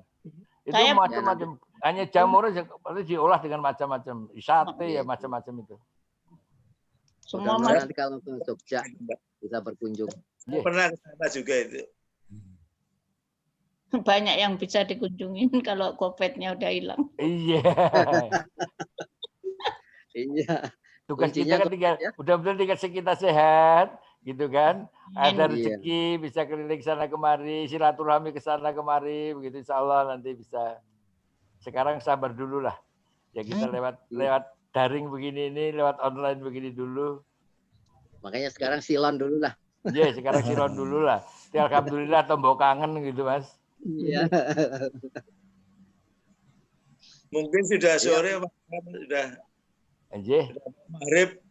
Itu macam-macam. Hanya jamur pasti diolah dengan macam-macam. Sate ya macam-macam itu. Semua nanti kalau ke Jogja bisa berkunjung. Pernah ke sana juga itu. Banyak yang bisa dikunjungin kalau COVID-nya udah hilang. Iya. Iya. Tugas kita kan mudah-mudahan dikasih kita sehat, gitu kan. Ada rezeki, bisa keliling sana kemari, silaturahmi ke sana kemari, begitu insya Allah nanti bisa. Sekarang sabar dulu lah. Ya kita lewat daring begini ini, lewat online begini dulu. Makanya sekarang silon dulu lah. Iya, sekarang silon dulu lah. Ya, alhamdulillah tombol kangen gitu, Mas. Iya. Mungkin sudah sore, sudah maghrib.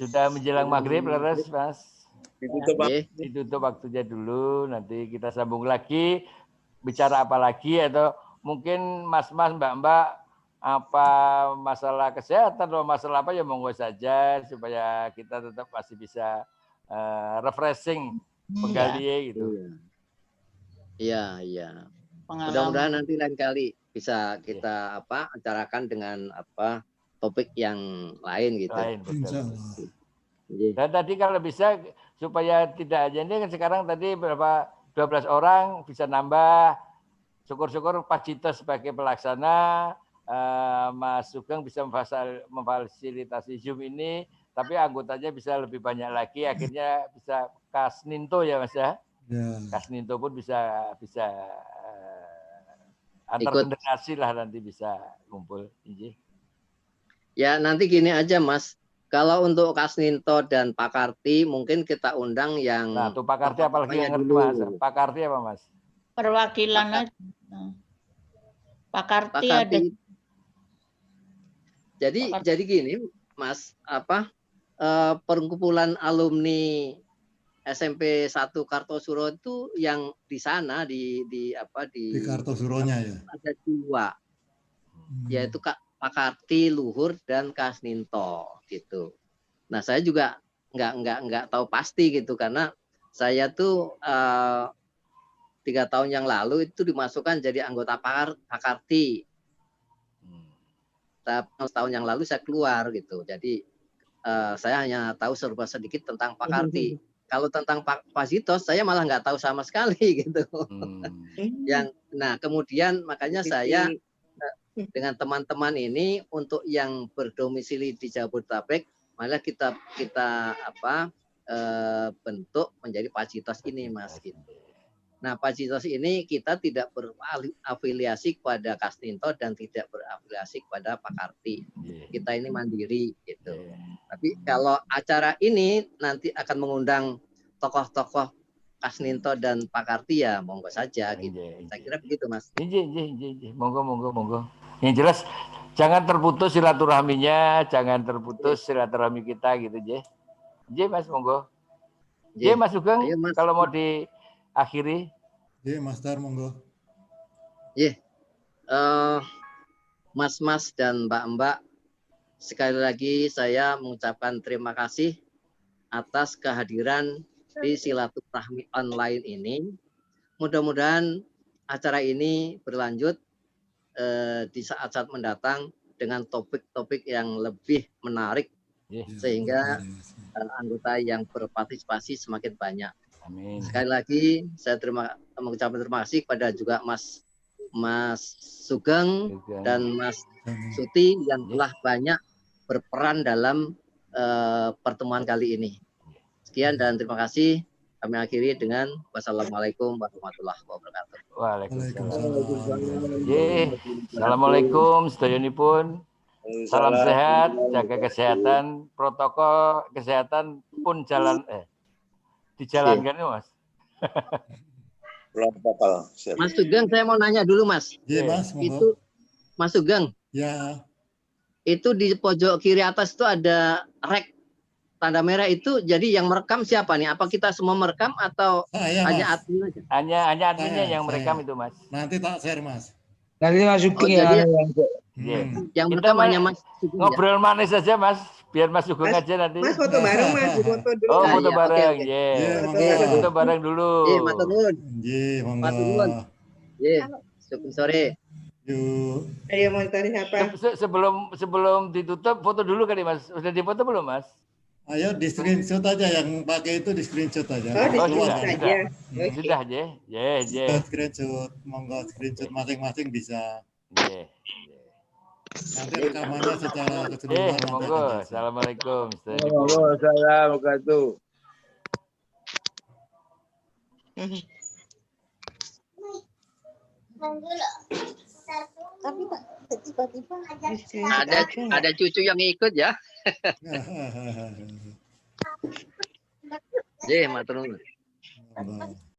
Sudah menjelang maghrib, leres, Mas. Ditutup waktunya dulu. Nanti kita sambung lagi. Bicara apa lagi atau mungkin Mas-mas, Mbak-mbak apa masalah kesehatan atau masalah apa ya monggo saja supaya kita tetap masih bisa refreshing penggali gitu. Iya, iya. Mudah-mudahan nanti lain kali bisa kita acarakan dengan topik yang lain gitu. Lain, betul. Dan tadi kalau bisa supaya tidak aja ini kan sekarang tadi berapa 12 orang bisa nambah. Syukur-syukur Pak Cito sebagai pelaksana, Mas Sugeng bisa memfasilitasi Zoom ini, tapi anggotanya bisa lebih banyak lagi. Akhirnya bisa Kasninto ya Mas ya. Kasninto pun bisa antar generasi lah nanti bisa kumpul. Ya nanti gini aja Mas, kalau untuk Kasninto dan Pak Karti mungkin kita undang yang. Nah tuh Pak Karti apalagi yang ngerti Mas. Pak Karti apa Mas? Perwakilan aja. Pak Karti ada. Jadi gini Mas, perkumpulan alumni SMP 1 Kartosuro itu yang di sana di Kartosuronya ya. Ada 2. Yaitu Pak Karti, Luhur dan Kasninto gitu. Nah, saya juga nggak tahu pasti gitu karena saya tuh 3 tahun yang lalu itu dimasukkan jadi anggota Pak Karti. Tapi setahun yang lalu saya keluar gitu. Jadi saya hanya tahu serba sedikit tentang Pak Karti. Kalau tentang Pak Pasitos saya malah nggak tahu sama sekali gitu. Nah kemudian makanya saya dengan teman-teman ini untuk yang berdomisili di Jabodetabek malah kita bentuk menjadi Pasitos ini Mas gitu. Nah, Pasitos ini kita tidak berafiliasi kepada Kasninto dan tidak berafiliasi kepada Pak Karti. Kita ini mandiri gitu. Tapi kalau acara ini nanti akan mengundang tokoh-tokoh Kasninto dan Pak Karti ya monggo saja gitu. Saya kira begitu Mas. Monggo. Yang jelas jangan terputus silaturahminya, jangan terputus silaturahmi kita gitu, Mas monggo. Mas Sugeng kalau mau diakhiri. Mas Dar monggo. Mas-mas dan mbak-mbak, sekali lagi saya mengucapkan terima kasih atas kehadiran di silaturahmi online ini. Mudah-mudahan acara ini berlanjut di saat-saat mendatang dengan topik-topik yang lebih menarik sehingga anggota yang berpartisipasi semakin banyak. Amin. Sekali lagi saya mengucapkan terima kasih kepada juga Mas Sugeng dan Mas Suti yang telah banyak berperan dalam pertemuan kali ini. Sekian dan terima kasih. Kami akhiri dengan wassalamualaikum warahmatullahi wabarakatuh. Waalaikumsalam. Assalamualaikum sedayunipun. Salam sehat, jaga kesehatan, protokol kesehatan pun dijalankan ya Mas. Protokol. Mas Sugeng saya mau nanya dulu Mas. Mas. Itu Mas Sugeng. Ya. Itu di pojok kiri atas itu ada rek tanda merah itu jadi yang merekam siapa nih? Apa kita semua merekam atau hanya admin aja? Hanya adminnya yang merekam itu Mas. Nanti tak share Mas. Nanti masukin yang merekam hanya Mas Sugeng. Ngobrol manis saja Mas, biar Mas Sugeng aja nanti. Mas foto bareng Mas, foto dulu. Oh foto bareng, foto bareng dulu. Matur nuwun. Matur nuwun. Sugeng sore. Ayo monitoring apa? Sebelum ditutup foto dulu kali Mas. Sudah difoto belum Mas? Ayo di screenshot aja yang pakai itu di screenshot aja. Sudah aja. Screenshot, monggo screenshot masing-masing bisa. Nanti rekamannya secara keseluruhan. Monggo. Assalamualaikum. Waalaikumsalam wabarakatuh. Tapi tiba-tiba ada cucu yang ikut ya. Matur nuwun.